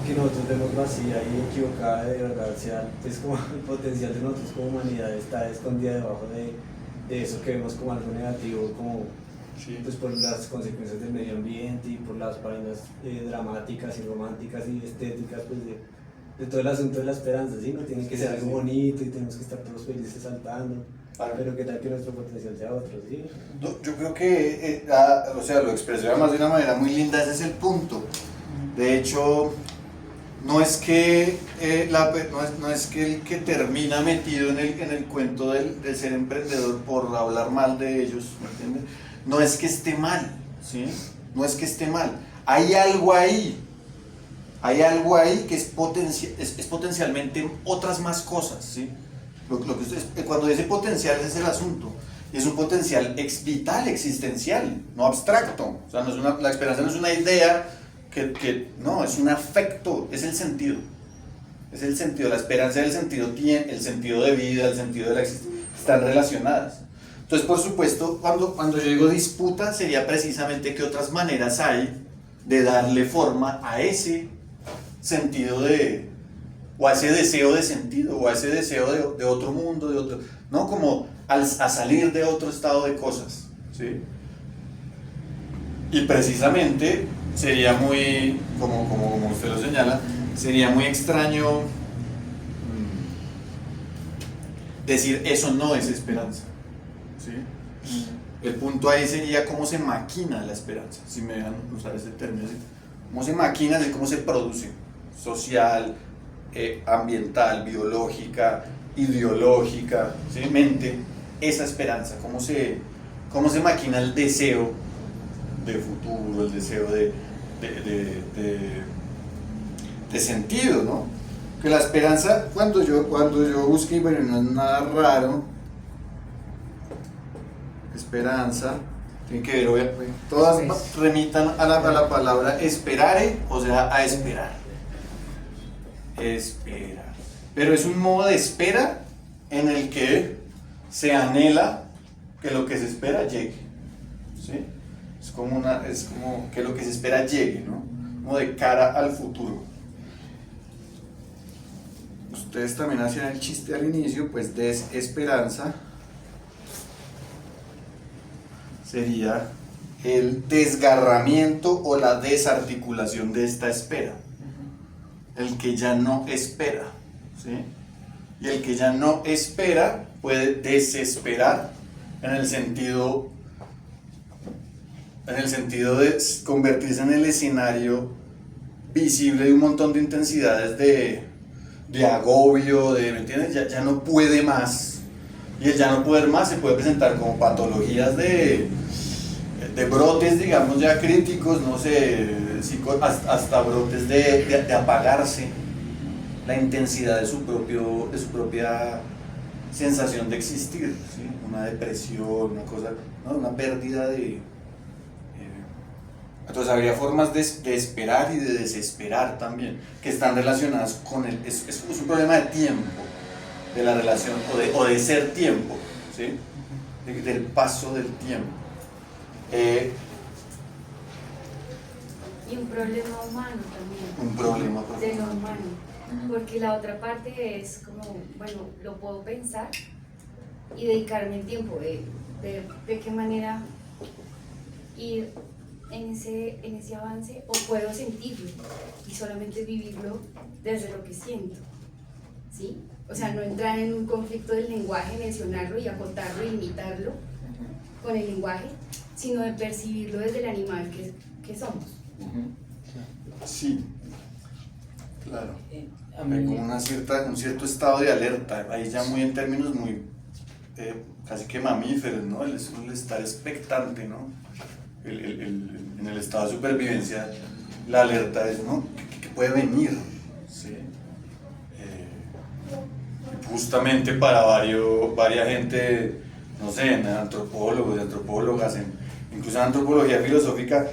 que nosotros vemos vacía y equivocada de verdad, sea, pues como el potencial de nosotros como humanidad está escondida debajo de eso que vemos como algo negativo, como Sí. pues por las consecuencias del medio ambiente y por las vainas dramáticas y románticas y estéticas pues de todo el asunto de la esperanza, ¿sí? No tiene que ser algo bonito y tenemos que estar todos felices saltando, Claro. pero qué tal que nuestro potencial sea otro, ¿sí? Yo creo que, o sea, lo expresé además de una manera muy linda, ese es el punto. De hecho, no es que, no es que el que termina metido en el cuento de ser emprendedor por hablar mal de ellos, ¿me entiendes? No es que esté mal, ¿sí? No es que esté mal. Hay algo ahí que es potencialmente otras más cosas, ¿sí? Cuando dice potencial ese es el asunto. Es un potencial vital, existencial, no abstracto. O sea, la esperanza no es una idea no, es un afecto, es el sentido. Es el sentido, la esperanza y el sentido de vida, el sentido de la existencia, están relacionadas. Entonces, por supuesto, cuando yo digo disputa, sería precisamente qué otras maneras hay de darle forma a ese sentido o a ese deseo de sentido, o a ese deseo de otro mundo, ¿no? Como a salir de otro estado de cosas, ¿sí? Y precisamente sería muy, como usted lo señala, sería muy extraño decir eso no es esperanza, ¿sí? El punto ahí sería cómo se maquina la esperanza, si me dejan usar ese término, ¿sí? Cómo se maquina, de cómo se produce, social, ambiental, biológica, ideológica, ¿sí? Mente, esa esperanza, cómo se maquina el deseo de futuro, el deseo de sentido, ¿no? Que la esperanza, cuando yo busqué, bueno, no es nada raro, esperanza, tiene que ver, todas remitan a la palabra esperare, o sea, a esperar. Esperar. Pero es un modo de espera en el que se anhela que lo que se espera llegue, ¿sí? Es como que lo que se espera llegue, ¿no? Como de cara al futuro. Ustedes también hacían el chiste al inicio, pues desesperanza sería el desgarramiento o la desarticulación de esta espera. El que ya no espera, ¿sí? Y el que ya no espera puede desesperar en el sentido de convertirse en el escenario visible de un montón de intensidades de agobio, ¿me entiendes? Ya no puede más. Y el ya no poder más se puede presentar como patologías de brotes, digamos, ya críticos, no sé, hasta brotes de apagarse la intensidad de su propia sensación de existir, ¿sí? Una depresión, una cosa, ¿no? Una pérdida de... Entonces habría formas de esperar y de desesperar también, que están relacionadas con es un problema de tiempo, de la relación, o de ser tiempo, ¿sí? Del paso del tiempo. Y un problema humano también. Un problema de lo humano. Porque la otra parte es como, bueno, lo puedo pensar y dedicarme el tiempo de qué manera ir en ese avance, o puedo sentirlo y solamente vivirlo desde lo que siento, ¿sí? O sea, no entrar en un conflicto del lenguaje, mencionarlo y acotarlo y imitarlo con el lenguaje, sino de percibirlo desde el animal que somos. Sí, claro. A mí- Hay como un cierto estado de alerta, ahí ya muy en términos muy casi que mamíferos, ¿no? El estar expectante, ¿no? En el estado de supervivencia, la alerta es, ¿no? ¿Qué puede venir? ¿Sí? Justamente para varias gente, no sé, en antropólogos y antropólogas, incluso en antropología filosófica,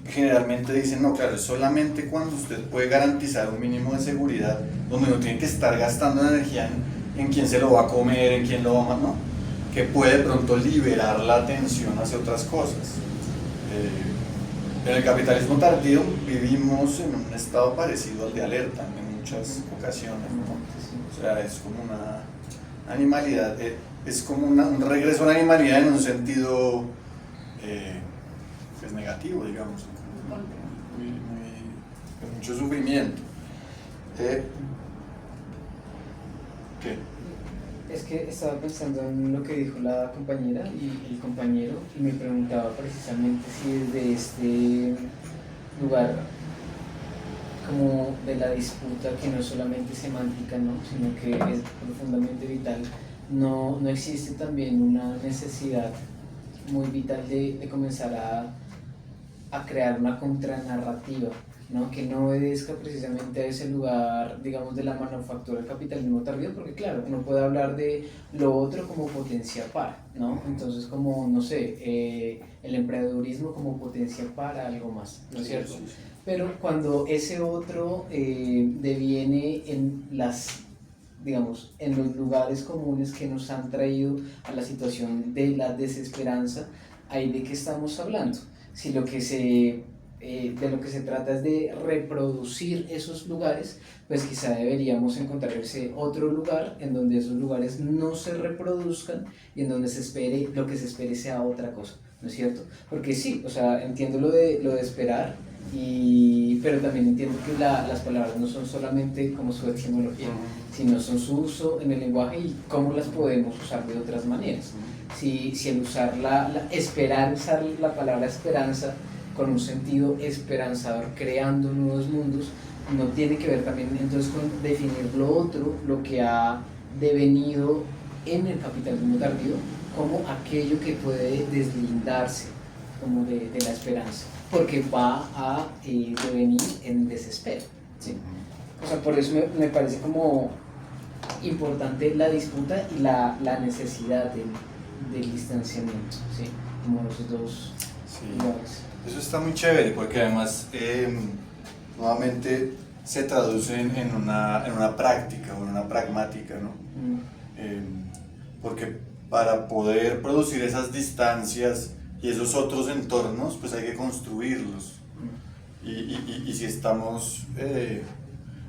generalmente dicen, no, claro, es solamente cuando usted puede garantizar un mínimo de seguridad, donde no tiene que estar gastando energía en quién se lo va a comer, en quién lo va a matar, ¿no? Que puede de pronto liberar la atención hacia otras cosas. En el capitalismo tardío vivimos en un estado parecido al de alerta en muchas ocasiones, ¿no? O sea, es como una animalidad, es como un regreso a la animalidad en un sentido pues negativo, digamos, con mucho sufrimiento. ¿Qué? Es que estaba pensando en lo que dijo la compañera y el compañero y me preguntaba precisamente si desde este lugar como de la disputa que no es solamente semántica, ¿no? Sino que es profundamente vital, no existe también una necesidad muy vital de comenzar a crear una contranarrativa, ¿no? Que no obedezca precisamente a ese lugar, digamos, de la manufactura del capitalismo tardío, porque claro, uno puede hablar de lo otro como potencia para, ¿no? Entonces como, no sé, el emprendedurismo como potencia para algo más, ¿no es cierto? Sí, sí. Pero cuando ese otro deviene en digamos, en los lugares comunes que nos han traído a la situación de la desesperanza, ¿ahí de qué estamos hablando? Si lo que de lo que se trata es de reproducir esos lugares, pues quizá deberíamos encontrar ese otro lugar en donde esos lugares no se reproduzcan y en donde lo que se espere sea otra cosa, ¿no es cierto? Porque sí, o sea, entiendo lo de esperar, pero también entiendo que las palabras no son solamente como su etimología, sino son su uso en el lenguaje y cómo las podemos usar de otras maneras. Si el usar usar la palabra esperanza con un sentido esperanzador, creando nuevos mundos, no tiene que ver también entonces con definir lo otro, lo que ha devenido en el capitalismo tardío, como aquello que puede deslindarse como de la esperanza, porque va a devenir en desespero, ¿sí? O sea, por eso me parece como importante la disputa y la necesidad del distanciamiento, ¿sí? Como los dos lugares. Eso está muy chévere porque además nuevamente se traduce en una práctica o en una pragmática, ¿no? Porque para poder producir esas distancias y esos otros entornos, pues hay que construirlos. Y si estamos,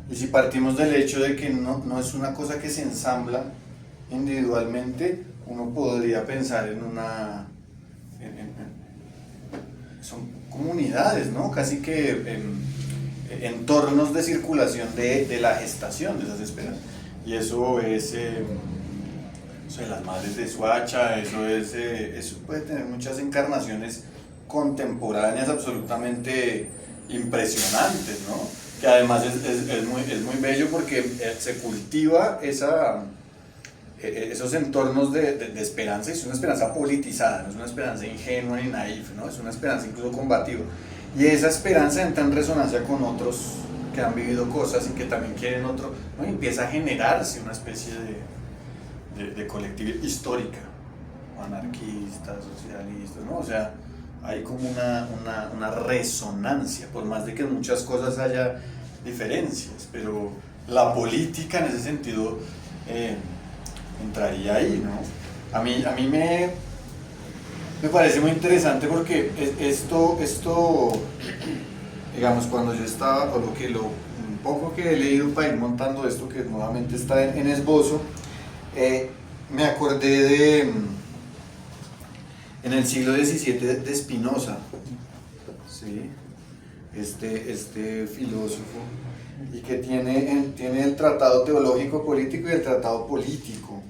y si partimos del hecho de que no es una cosa que se ensambla individualmente, uno podría pensar en son comunidades, ¿no? Casi que entornos de circulación de la gestación de esas esperas. Y eso es las madres de Suacha, eso puede tener muchas encarnaciones contemporáneas absolutamente impresionantes, ¿no? Que además es muy bello porque se cultiva esos entornos de esperanza, y es una esperanza politizada, no es una esperanza ingenua ni naif, ¿no? Es una esperanza incluso combativa. Y esa esperanza entra en resonancia con otros que han vivido cosas y que también quieren otro, ¿no? Y empieza a generarse una especie de colectividad histórica, anarquistas, socialistas, ¿no? O sea, hay como una resonancia, por más de que en muchas cosas haya diferencias, pero la política en ese sentido entraría ahí, ¿no? A mí me parece muy interesante porque esto digamos, cuando yo estaba, o un poco que he leído para ir montando esto, que nuevamente está en esbozo, me acordé en el siglo XVII de Spinoza, ¿sí? Este filósofo, y que tiene el tratado teológico político y el tratado político.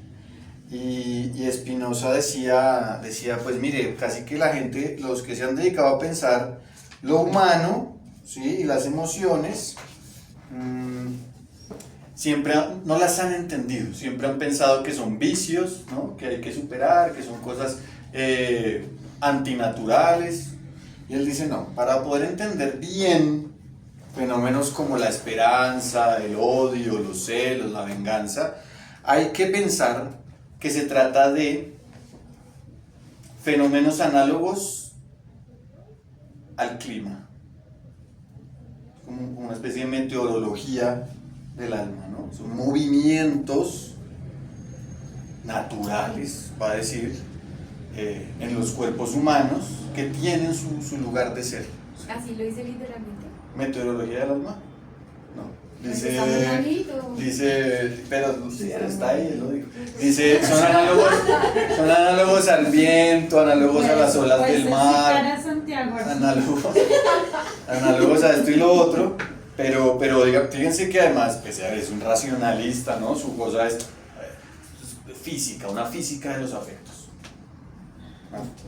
Y Spinoza decía, pues mire, casi que la gente, los que se han dedicado a pensar lo humano, ¿sí? Y las emociones, siempre no las han entendido, siempre han pensado que son vicios, ¿no? Que hay que superar, que son cosas antinaturales. Y él dice, no, para poder entender bien fenómenos como la esperanza, el odio, los celos, la venganza, hay que pensar que se trata de fenómenos análogos al clima, como una especie de meteorología del alma, ¿no? Son movimientos naturales, va a decir, en los cuerpos humanos que tienen su lugar de ser, Así lo dice literalmente. Meteorología del alma. No. Pues está muy bonito. Dice, pero sí, está ahí, lo digo. Dice, son análogos al viento, análogos a las olas del mar, análogos a esto y lo otro, pero diga, fíjense que además, pese a que es un racionalista, ¿no? Su cosa es física, una física de los afectos,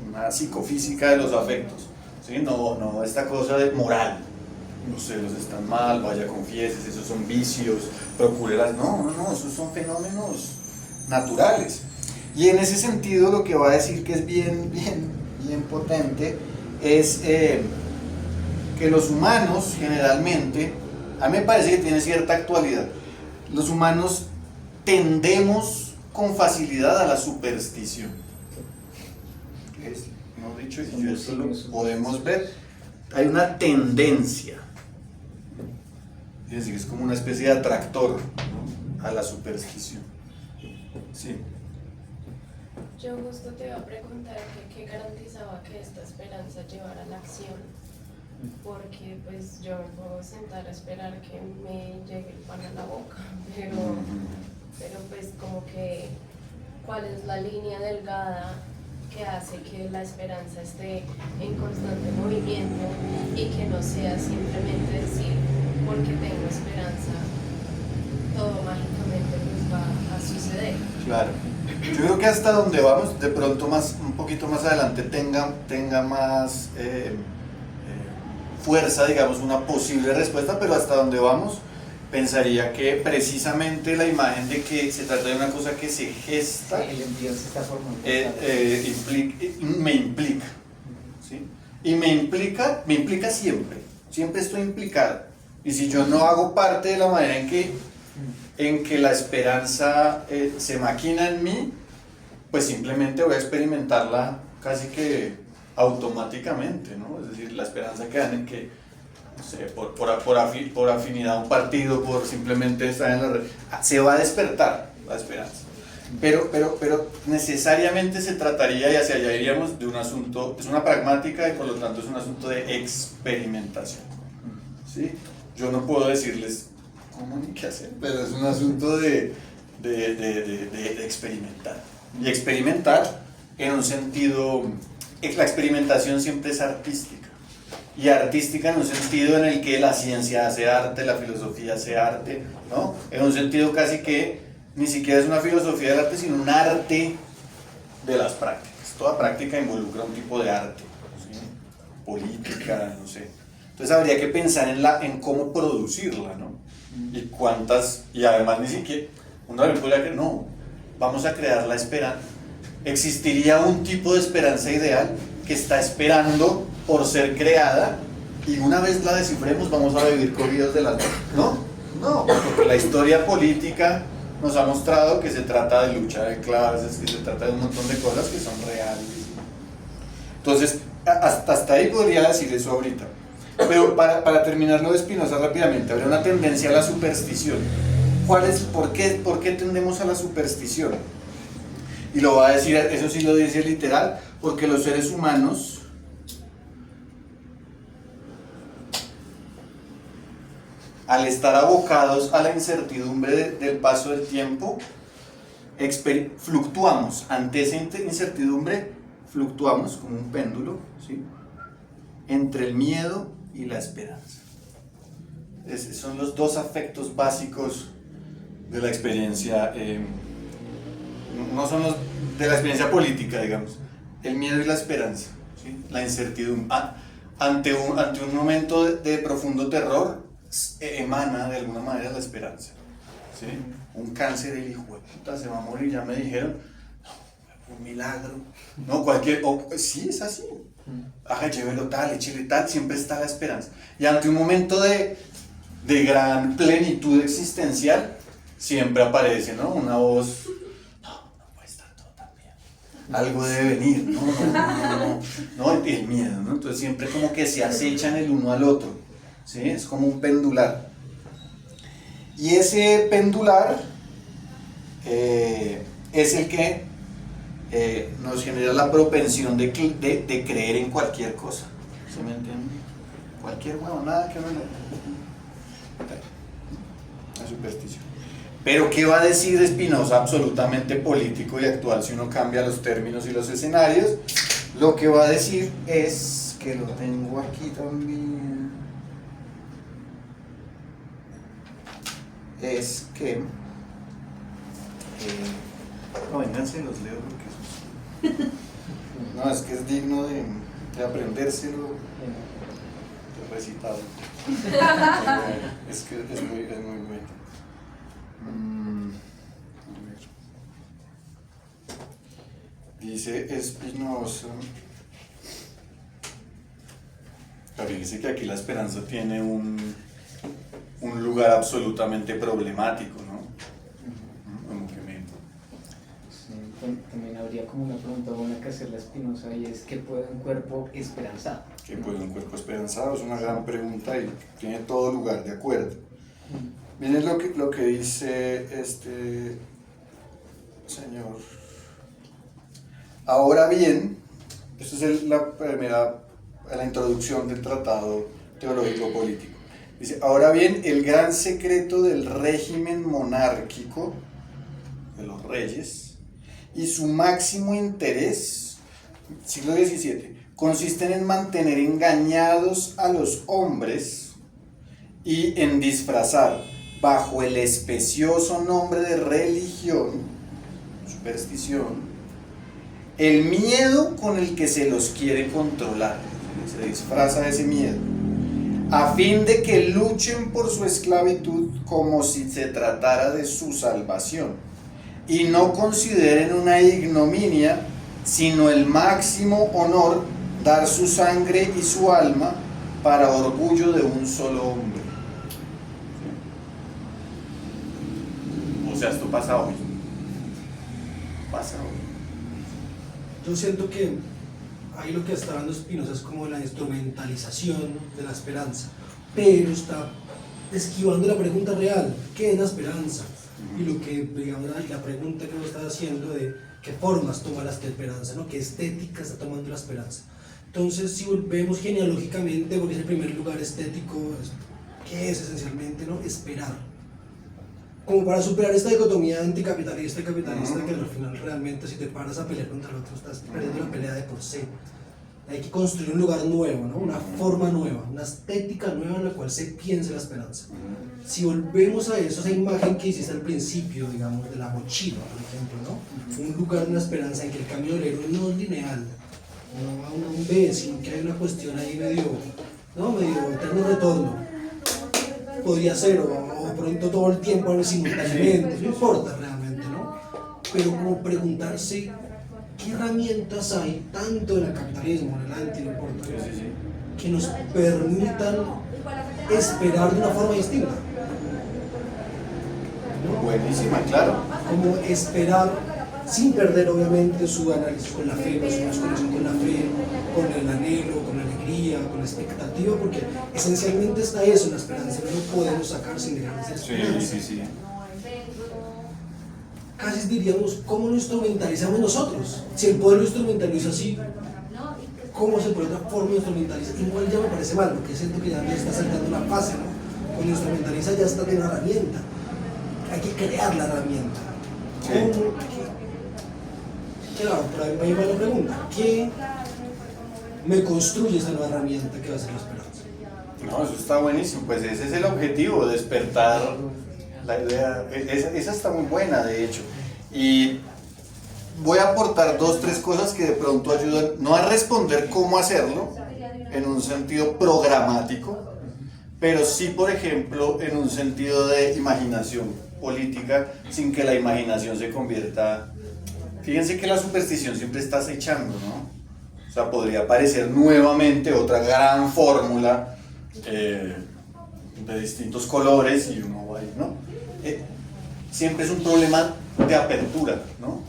una psicofísica de los afectos, ¿sí? No esta cosa de moral. Los celos están mal, vaya confieses, esos son vicios, procúrelas. No, esos son fenómenos naturales. Y en ese sentido lo que va a decir que es bien potente es que los humanos generalmente, a mí me parece que tiene cierta actualidad, los humanos tendemos con facilidad a la superstición. Es, no dicho, y esto lo podemos ver, hay una tendencia. Es decir, es como una especie de atractor, ¿no?, a la superstición. Sí. Yo justo te iba a preguntar que qué garantizaba que esta esperanza llevara a la acción, porque pues yo me puedo sentar a esperar que me llegue el pan a la boca, pero pues como que cuál es la línea delgada que hace que la esperanza esté en constante movimiento y que no sea simplemente decir porque tengo esperanza todo mágicamente pues va a suceder. Claro. Yo creo que hasta donde vamos, de pronto un poquito más adelante tenga más fuerza, digamos, una posible respuesta, pero hasta donde vamos pensaría que precisamente la imagen de que se trata de una cosa que se gesta, el envío se está formando. me implica, ¿sí? Y me implica siempre estoy implicado. Y si yo no hago parte de la manera en que la esperanza se maquina en mí, pues simplemente voy a experimentarla casi que automáticamente, ¿no? Es decir, la esperanza que dan en que, no sé, por afinidad a un partido, por simplemente estar en la red, se va a despertar la esperanza. Pero necesariamente se trataría, y hacia allá iríamos, de un asunto, es una pragmática y por lo tanto es un asunto de experimentación, ¿sí? Yo no puedo decirles cómo ni qué hacer, pero es un asunto de experimentar. Y experimentar en un sentido, la experimentación siempre es artística. Y artística en un sentido en el que la ciencia hace arte, la filosofía hace arte, ¿no? En un sentido casi que ni siquiera es una filosofía del arte, sino un arte de las prácticas. Toda práctica involucra un tipo de arte, ¿sí? Política, no sé. Entonces habría que pensar en cómo producirla, ¿no? Y cuántas, y además ni siquiera, uno también podría que no, vamos a crear la esperanza. Existiría un tipo de esperanza ideal que está esperando por ser creada y una vez la descifremos vamos a vivir corridos de las manos. No, porque la historia política nos ha mostrado que se trata de lucha de clases, que se trata de un montón de cosas que son reales. Entonces, hasta ahí podría decir eso ahorita. Pero para terminar lo de Spinoza rápidamente, habría una tendencia a la superstición. ¿Por qué tendemos a la superstición? Y lo va a decir, eso sí lo dice literal, porque los seres humanos al estar abocados a la incertidumbre del paso del tiempo, fluctuamos. Ante esa incertidumbre, fluctuamos como un péndulo, ¿sí?, entre el miedo y la esperanza. Son los dos afectos básicos de la experiencia, no son los de la experiencia política, digamos, el miedo y la esperanza, ¿sí?, la incertidumbre. Ante un momento de profundo terror, emana de alguna manera la esperanza, ¿sí? Un cáncer, el hijo de puta se va a morir, ya me dijeron, no, un milagro, no, sí, es así, llévelo tal, échele tal, siempre está la esperanza. Y ante un momento de gran plenitud existencial, siempre aparece, ¿no?, una voz, no puede estar todo tan bien, algo debe venir, no, el miedo, ¿no? Entonces siempre como que se acechan el uno al otro, ¿sí? Es como un pendular. Y ese pendular es el que nos genera la propensión de creer en cualquier cosa, ¿sí me entienden? cualquier huevonada que uno le... La superstición. Pero ¿qué va a decir Spinoza, absolutamente político y actual, si uno cambia los términos y los escenarios? Lo que va a decir es, que lo tengo aquí también, es que... no, vénganse, los leo porque eso no, es que es digno de aprendérselo, de recitarlo. Es que es muy bueno. A ver. Dice Spinoza, dice que aquí la esperanza tiene un lugar absolutamente problemático, ¿no? Como que También habría como una pregunta buena que hacerle a Spinoza, y es ¿qué puede un cuerpo esperanzado? ¿Qué puede un cuerpo esperanzado? Es una gran pregunta y tiene todo lugar, de acuerdo. Miren lo que dice este señor. Ahora bien, esto es la introducción del tratado teológico político. Dice, ahora bien, el gran secreto del régimen monárquico de los reyes y su máximo interés, siglo XVII, consisten en mantener engañados a los hombres y en disfrazar bajo el especioso nombre de religión, superstición, el miedo con el que se los quiere controlar. Se disfraza ese miedo, a fin de que luchen por su esclavitud como si se tratara de su salvación, y no consideren una ignominia, sino el máximo honor, dar su sangre y su alma para orgullo de un solo hombre. O sea, esto pasa hoy. Pasa hoy. Yo siento que ahí lo que está hablando Spinoza es como la instrumentalización de la esperanza, pero está esquivando la pregunta real, ¿qué es la esperanza? Y lo que, digamos, la pregunta que nos está haciendo de qué formas toma la esperanza, ¿no? ¿Qué estética está tomando la esperanza? Entonces, si vemos genealógicamente, porque es el primer lugar estético, ¿qué es esencialmente, no? Esperar. Como para superar esta dicotomía anticapitalista y capitalista, que al final realmente si te paras a pelear contra el otro estás perdiendo la pelea de por sí. Hay que construir un lugar nuevo, ¿no? Una forma nueva, una estética nueva en la cual se piense la esperanza. Si volvemos a eso, esa imagen que hiciste al principio, digamos, de la mochila, por ejemplo, ¿no? Un lugar de una esperanza en que el camino del héroe no es lineal, no va a un B, sino que hay una cuestión ahí medio eterno retorno. Podría ser, o pronto todo el tiempo simultáneamente, no importa realmente, ¿no? Pero como preguntarse qué herramientas hay, tanto en el capitalismo, en el anti, no importa, que nos permitan esperar de una forma distinta. ¿No? Buenísima, claro. Como esperar sin perder obviamente su análisis con la fe, su conexión con la fe, con el anhelo, con la alegría, con la expectativa, porque esencialmente está eso en la esperanza, no lo podemos sacar sin dejar de ser esperanza. Sí. Casi diríamos, ¿cómo lo instrumentalizamos nosotros? Si el poder lo instrumentaliza así, ¿cómo se por otra forma instrumentaliza? Igual ya me parece mal, porque siento que ya está saltando una fase, ¿no? Cuando instrumentaliza ya está de una herramienta. Hay que crear la herramienta. ¿Cómo? Claro, pero ahí va la pregunta. ¿Qué me construye esa nueva herramienta que va a ser la esperanza? No, eso está buenísimo. Pues ese es el objetivo, despertar la idea. Esa está muy buena, de hecho. Y voy a aportar 2 o 3 cosas que de pronto ayudan, no a responder cómo hacerlo, en un sentido programático, pero sí, por ejemplo, en un sentido de imaginación política, sin que la imaginación se convierta... Fíjense que la superstición siempre está acechando, ¿no? O sea, podría aparecer nuevamente otra gran fórmula de distintos colores y uno va ahí, ¿no? Siempre es un problema de apertura, ¿no?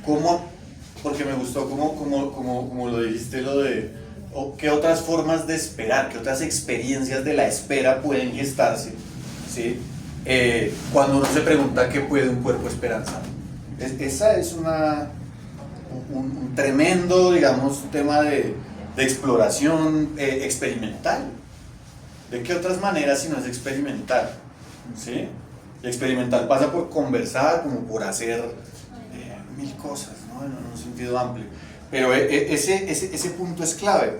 ¿Cómo? Porque me gustó como lo dijiste, lo de qué otras formas de esperar, qué otras experiencias de la espera pueden gestarse, ¿sí? Cuando uno se pregunta qué puede un cuerpo esperanzar. Esa es un tremendo, digamos, tema de de exploración experimental. ¿De qué otras maneras si no es experimental? ¿Sí? Y experimental pasa por conversar, como por hacer mil cosas, ¿no? En un sentido amplio. Pero ese punto es clave.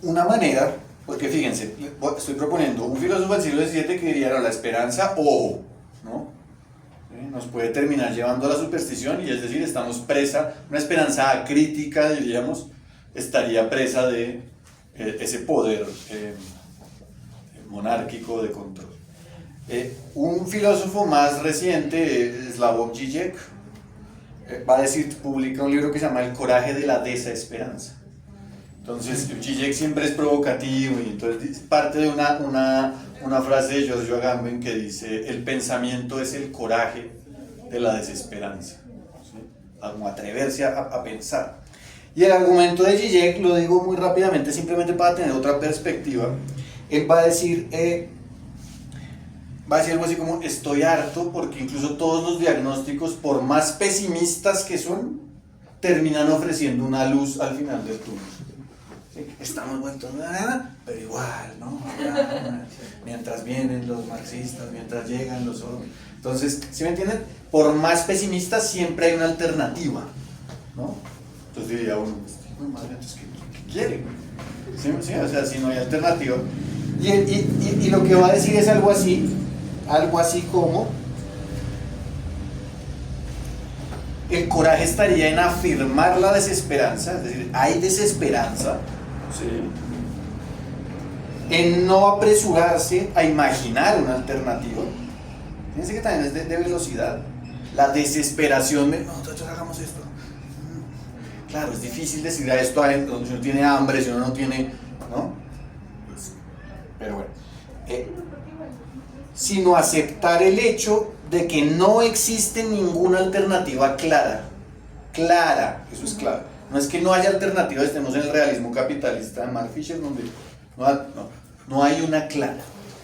Una manera, porque fíjense, estoy proponiendo un filósofo del siglo XVII que diría, no, la esperanza, ojo, ¿no? ¿Sí? Nos puede terminar llevando a la superstición, y es decir, estamos presa, una esperanza crítica, diríamos, estaría presa de ese poder monárquico de control. Un filósofo más reciente, Slavoj Žižek, va a decir, publica un libro que se llama El coraje de la desesperanza. Entonces, Žižek siempre es provocativo, y entonces parte de una frase de Giorgio Agamben que dice: el pensamiento es el coraje de la desesperanza, ¿sí? Como atreverse a pensar. Y el argumento de Žižek, lo digo muy rápidamente, simplemente para tener otra perspectiva. Él va a decir algo así como: estoy harto porque incluso todos los diagnósticos, por más pesimistas que son, terminan ofreciendo una luz al final del túnel. ¿Sí? Estamos vueltos nada, pero igual, ¿no? Mientras vienen los marxistas, mientras llegan los otros. Entonces, ¿sí me entienden? Por más pesimistas siempre hay una alternativa, ¿no? Entonces diría uno, entonces, ¿qué quiere? ¿Sí? O sea, si no hay alternativa. Y lo que va a decir es algo así como: el coraje estaría en afirmar la desesperanza, es decir, hay desesperanza, ¿sí? En no apresurarse a imaginar una alternativa. Fíjense que también es de velocidad. La desesperación de, no, nosotros hagamos esto. Claro, es difícil decir a esto si uno tiene hambre, si uno no tiene, ¿no? Pues, pero bueno. Sino aceptar el hecho de que no existe ninguna alternativa clara. Clara, eso es claro. No es que no haya alternativa, estemos en el realismo capitalista de Mark Fisher, donde no hay una clara,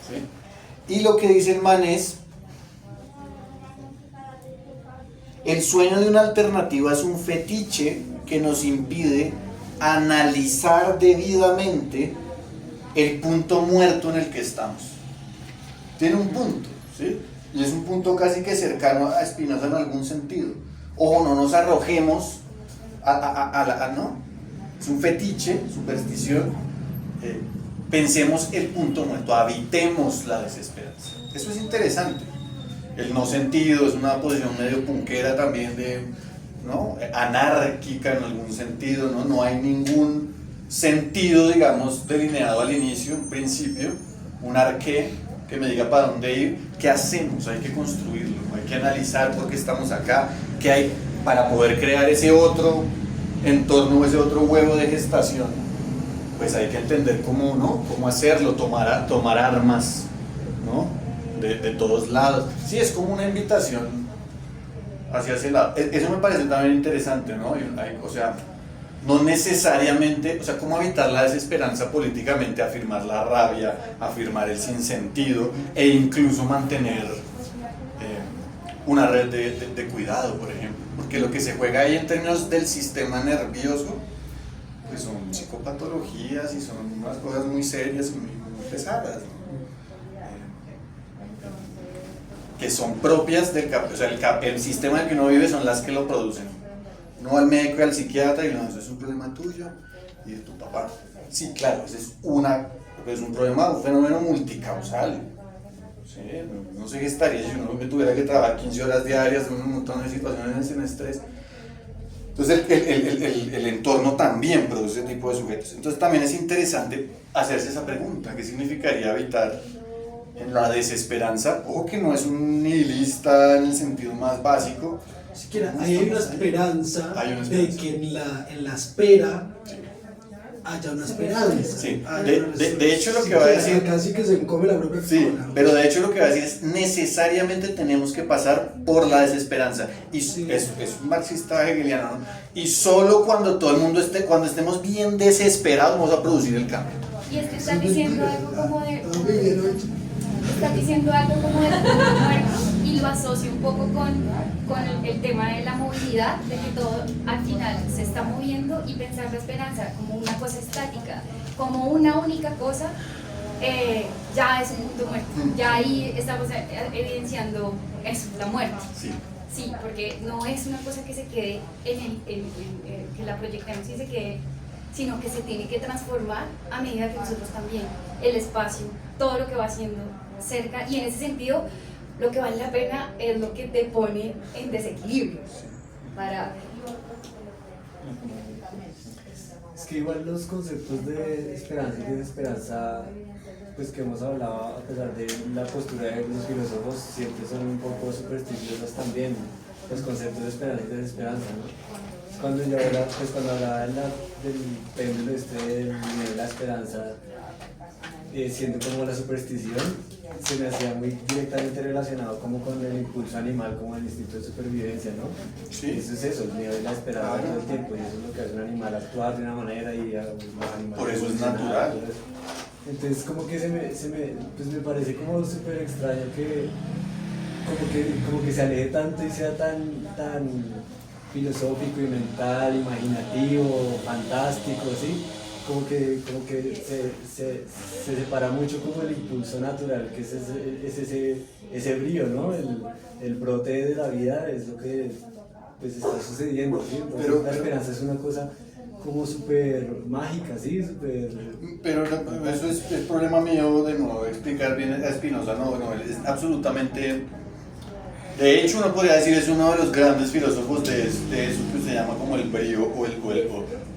¿sí? Y lo que dice el man es: el sueño de una alternativa es un fetiche que nos impide analizar debidamente el punto muerto en el que estamos. Tiene un punto, ¿sí? Y es un punto casi que cercano a Spinoza en algún sentido. Ojo, no nos arrojemos no. Es un fetiche, superstición. Pensemos el punto muerto, habitemos la desesperanza. Eso es interesante. El no sentido es una posición medio punquera también, ¿no? Anárquica en algún sentido, ¿no? No hay ningún sentido, digamos, delineado al inicio, un principio, un arqué que me diga para dónde ir. ¿Qué hacemos? Hay que construirlo, hay que analizar por qué estamos acá, qué hay para poder crear ese otro entorno, ese otro huevo de gestación. Pues hay que entender cómo, ¿no? Cómo hacerlo, tomar armas, ¿no? De todos lados. Sí, es como una invitación hacia ese lado. Eso me parece también interesante, ¿no? O sea, no necesariamente, o sea, cómo evitar la desesperanza políticamente, afirmar la rabia, afirmar el sinsentido, e incluso mantener una red de cuidado, por ejemplo. Porque lo que se juega ahí en términos del sistema nervioso, pues son psicopatologías y son unas cosas muy serias y muy pesadas, ¿no? Que son propias del o sea, el sistema en el que uno vive son las que lo producen. No al médico y al psiquiatra y no, eso es un problema tuyo y de tu papá. Sí, claro, ese es un problema, un fenómeno multicausal. ¿Sí? No sé qué estaría si uno tuviera que trabajar 15 horas diarias en un montón de situaciones en estrés. Entonces el entorno también produce ese tipo de sujetos. Entonces también es interesante hacerse esa pregunta: ¿qué significaría habitar en la desesperanza? Ojo que no es un nihilista en el sentido más básico. Siquiera hay una esperanza de que en la espera haya una esperanza. Sí. De hecho lo que va a decir... Casi que se come la propia Sí, persona. pero de hecho lo que va a decir es: necesariamente tenemos que pasar por la desesperanza. Y Sí. es un marxista hegeliano, ¿no? Y solo cuando todo el mundo cuando estemos bien desesperados vamos a producir el cambio. Y es que estás diciendo algo como de punto muerto, y lo asocio un poco con el tema de la movilidad, de que todo al final se está moviendo mundo y pensar la esperanza como una cosa estática, como una única cosa, ya es un punto muerto. Ya ahí estamos evidenciando eso, la muerte. Sí. Sí, porque no es una cosa que se quede que la proyectemos y se quede, sino que se tiene que transformar a medida que nosotros también, el espacio, todo lo que va haciendo cerca, y en ese sentido lo que vale la pena es lo que te pone en desequilibrio para... Es que igual los conceptos de esperanza y desesperanza, pues que hemos hablado, a pesar de la postura de los filósofos, siempre son un poco supersticiosos también, los conceptos de esperanza y desesperanza, ¿no? Cuando yo hablaba del péndulo del nivel de la esperanza, siendo como la superstición, se me hacía muy directamente relacionado como con el impulso animal, como el instinto de supervivencia, ¿no? Sí. Eso es eso, el nivel de la esperanza todo el tiempo, y eso es lo que hace un animal actuar de una manera y los animales Por eso es evolucionar, natural. todo eso. Entonces como que pues me parece como súper extraño que como que se aleje tanto y sea tan filosófico y mental, imaginativo, fantástico, ¿sí? Como que se separa mucho como el impulso natural, que es ese brillo, ¿no? El brote de la vida es lo que pues está sucediendo, ¿sí? Entonces la esperanza es una cosa como súper mágica, ¿sí? Pero eso es problema mío de no explicar bien a Spinoza, no, es absolutamente... De hecho, uno podría decir es uno de los grandes filósofos de eso que se llama como el brío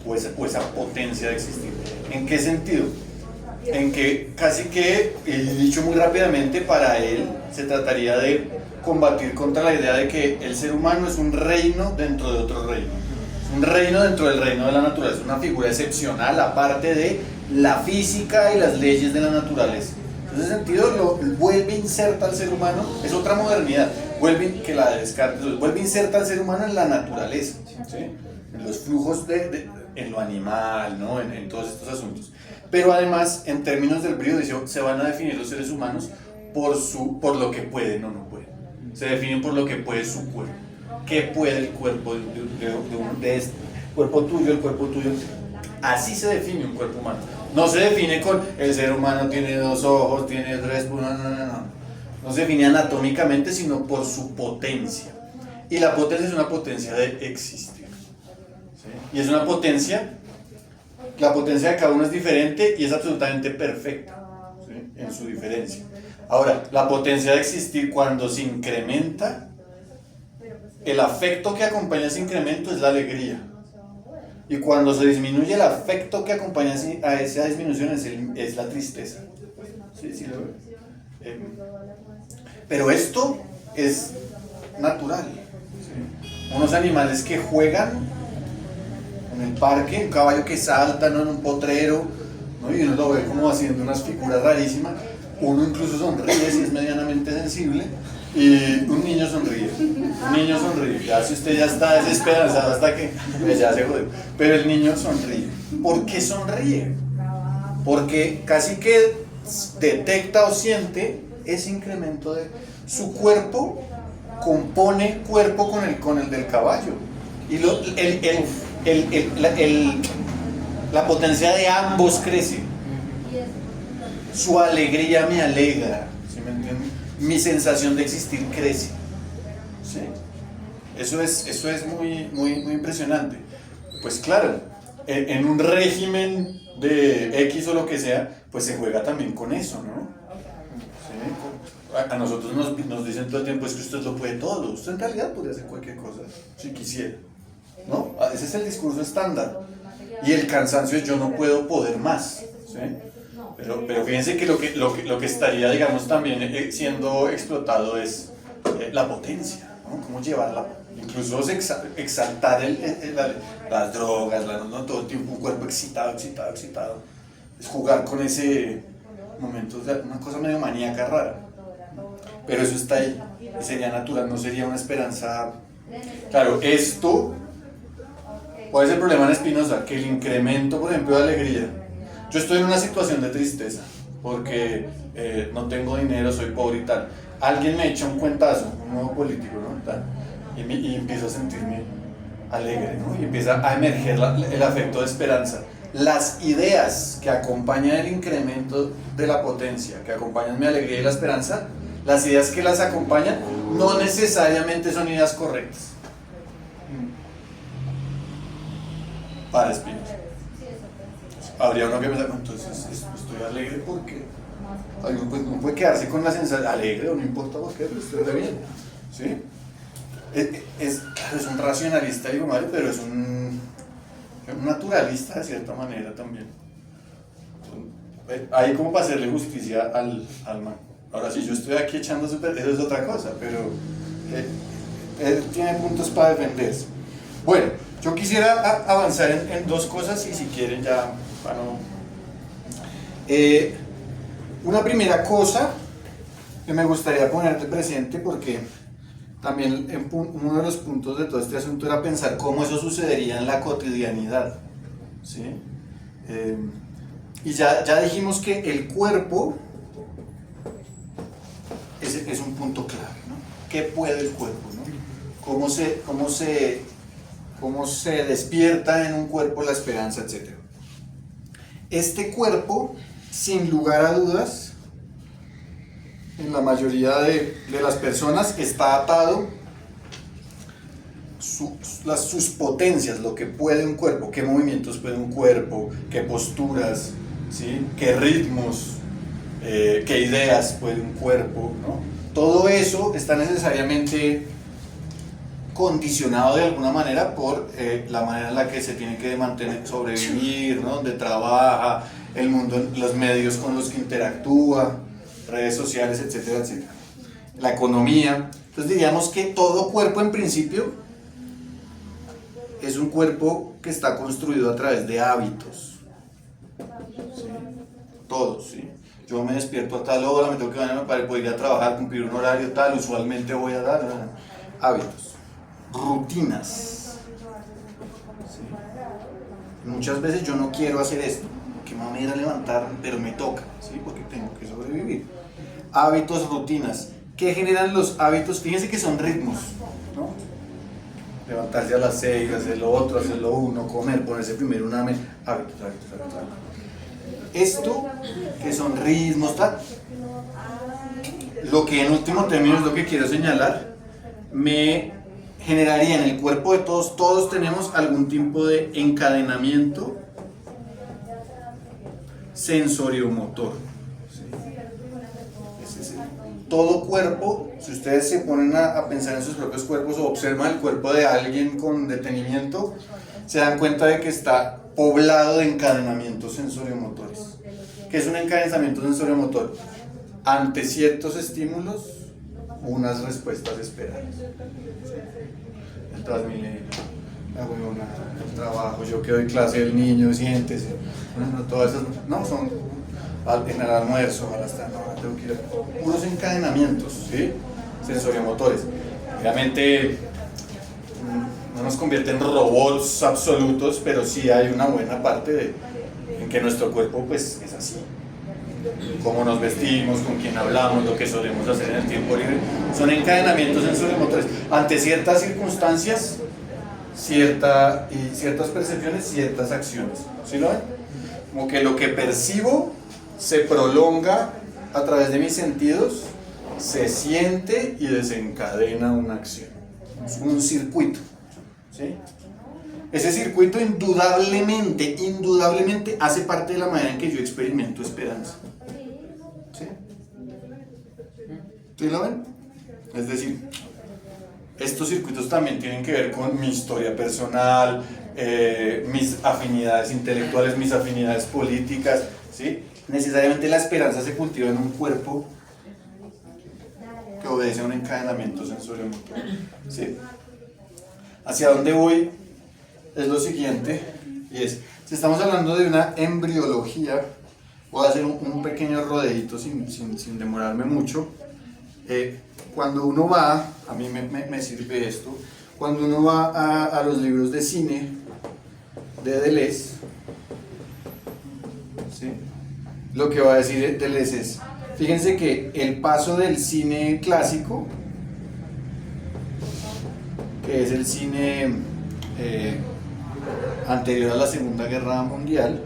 o esa potencia de existir. ¿En qué sentido? En que casi que, y dicho muy rápidamente, para él se trataría de combatir contra la idea de que el ser humano es un reino dentro de otro reino. Es un reino dentro del reino de la naturaleza, una figura excepcional aparte de la física y las leyes de la naturaleza. En ese sentido, lo vuelve inserta al ser humano, es otra modernidad, que la de Descartes, vuelve inserta al ser humano en la naturaleza, ¿sí? En los flujos en lo animal, ¿no? En todos estos asuntos. Pero además, en términos del brío, dice, se van a definir los seres humanos por lo que pueden o no pueden. Se definen por lo que puede su cuerpo. ¿Qué puede el cuerpo de este? Cuerpo tuyo, el cuerpo tuyo. Así se define un cuerpo humano. No se define con el ser humano tiene 2 ojos, tiene 3, no. No se define anatómicamente, sino por su potencia. Y la potencia es una potencia de existir. ¿Sí? Y es una potencia, la potencia de cada uno es diferente y es absolutamente perfecta, ¿sí? En su diferencia. Ahora, la potencia de existir cuando se incrementa, el afecto que acompaña ese incremento es la alegría. Y cuando se disminuye, el afecto que acompaña a esa disminución es la tristeza. ¿Sí? ¿Sí lo ves? Pero esto es natural. ¿Sí? Unos animales que juegan en el parque, un caballo que salta, ¿no? En un potrero, ¿no? Y uno lo ve como haciendo unas figuras rarísimas. Uno incluso sonríe si es medianamente sensible. Y un niño sonríe, ya si usted ya está desesperanzado hasta que pues ya se jodió, pero el niño sonríe. ¿Por qué sonríe? Porque casi que detecta o siente ese incremento de su cuerpo, compone cuerpo con el del caballo y la potencia de ambos crece. Su alegría me alegra, ¿sí me entienden? Mi sensación de existir crece. ¿Sí? Eso es muy impresionante. Pues claro, en un régimen de X o lo que sea, pues se juega también con eso, ¿no? ¿Sí? A nosotros nos dicen todo el tiempo, es que usted lo puede todo. Usted en realidad podría hacer cualquier cosa, si quisiera, ¿no? Ese es el discurso estándar. Y el cansancio es yo no puedo poder más, ¿sí? Pero fíjense que lo que estaría, digamos, también siendo explotado es la potencia, ¿no? Cómo llevarla, incluso exaltar las drogas, ¿no? Todo el tiempo un cuerpo excitado. Es jugar con ese momento, una cosa medio maníaca rara. Pero eso está ahí, y sería natural, no sería una esperanza. Claro, esto, ¿cuál es el problema en Spinoza? Que el incremento, por ejemplo, de alegría. Yo estoy en una situación de tristeza porque no tengo dinero, soy pobre y tal. Alguien me echa un cuentazo, un nuevo político, ¿no? Tal, y empiezo a sentirme alegre, ¿no? Y empieza a emerger el afecto de esperanza. Las ideas que acompañan el incremento de la potencia, que acompañan mi alegría y la esperanza, las ideas que las acompañan no necesariamente son ideas correctas. Para Spinoza. Habría uno que pensar, entonces estoy alegre porque pues no puede quedarse con la sensación alegre o no importa por qué, pero estoy re bien, ¿sí? Es un racionalista, digo Mario, pero es un naturalista de cierta manera también. Ahí como para hacerle justicia al man. Ahora, si yo estoy aquí echando eso es otra cosa, pero él tiene puntos para defenderse. Bueno, yo quisiera avanzar en dos cosas y si quieren ya para no... una primera cosa que me gustaría poner de presente, porque también uno de los puntos de todo este asunto era pensar cómo eso sucedería en la cotidianidad, ¿sí? Y ya dijimos que el cuerpo es un punto clave, ¿no? ¿Qué puede el cuerpo, ¿no? ¿Cómo se despierta en un cuerpo la esperanza, etcétera? Este cuerpo, sin lugar a dudas, en la mayoría de las personas está atado sus potencias, lo que puede un cuerpo, qué movimientos puede un cuerpo, qué posturas, ¿sí? Qué ritmos, qué ideas puede un cuerpo, ¿no? Todo eso está necesariamente condicionado de alguna manera por la manera en la que se tiene que mantener, sobrevivir, ¿no? Donde trabaja, el mundo, los medios con los que interactúa, redes sociales, etcétera, etcétera. La economía. Entonces diríamos que todo cuerpo en principio es un cuerpo que está construido a través de hábitos. ¿Sí? Todos, ¿sí? Yo me despierto a tal hora, me tengo que bañar para poder ir a trabajar, cumplir un horario tal, usualmente voy a dar hábitos, rutinas. ¿Sí? Muchas veces yo no quiero hacer esto, que me voy a ir a levantar, pero me toca, ¿sí? Porque tengo que sobrevivir. Hábitos, rutinas. ¿Qué generan los hábitos? Fíjense que son ritmos, ¿no? Levantarse a las 6, hacer lo otro, hacer lo uno, comer, ponerse primero un hábitos. Esto, que son ritmos, tal, lo que en último término es lo que quiero señalar, me generaría en el cuerpo de todos tenemos algún tipo de encadenamiento sensoriomotor. ¿Sí? Todo cuerpo, si ustedes se ponen a pensar en sus propios cuerpos o observan el cuerpo de alguien con detenimiento, se dan cuenta de que está poblado de encadenamientos sensoriomotores. ¿Qué es un encadenamiento sensoriomotor? Ante ciertos estímulos, unas respuestas esperadas. El Transmilenio, la huevona, el trabajo, yo que doy clase, el niño, siéntese. No, todas esas, no, son en el almuerzo, a las tarde, no, tengo que ir a puros encadenamientos, ¿sí? Sensoriomotores. Obviamente no nos convierte en robots absolutos, pero sí hay una buena parte en que nuestro cuerpo pues es así. Cómo nos vestimos, con quién hablamos, lo que solemos hacer en el tiempo libre, son encadenamientos sensoriomotores. Ante ciertas circunstancias, ciertas percepciones, ciertas acciones. ¿Sí lo ven? Como que lo que percibo se prolonga a través de mis sentidos, se siente y desencadena una acción. Es un circuito. ¿Sí? Ese circuito indudablemente hace parte de la manera en que yo experimento esperanza. ¿Sí? ¿Sí lo ven? Es decir, estos circuitos también tienen que ver con mi historia personal, mis afinidades intelectuales, mis afinidades políticas, ¿sí? Necesariamente la esperanza se cultiva en un cuerpo que obedece a un encadenamiento sensoriomotor, ¿sí? Hacia dónde voy es lo siguiente, y es, si estamos hablando de una embriología, voy a hacer un pequeño rodeíto sin demorarme mucho. Cuando uno va, a mí me sirve esto, cuando uno va a los libros de cine de Deleuze, ¿sí? Lo que va a decir Deleuze es, fíjense que el paso del cine clásico, que es el cine anterior a la Segunda Guerra Mundial,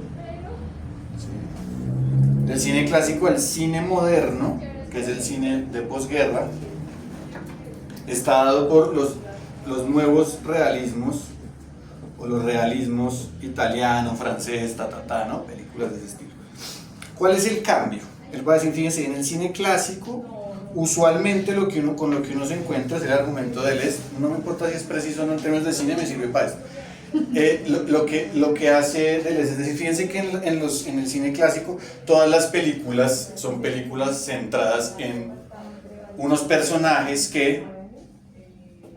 ¿sí? Del cine clásico al cine moderno, que es el cine de posguerra, está dado por los nuevos realismos, o los realismos italiano, francés, ¿no? Películas de ese estilo. ¿Cuál es el cambio? Él va a decir, fíjense, en el cine clásico, usualmente con lo que uno se encuentra es el argumento de Deleuze. No me importa si es preciso o no en términos de cine, me sirve para esto. Lo que hace Deleuze es decir, fíjense que en el cine clásico todas las películas son películas centradas en unos personajes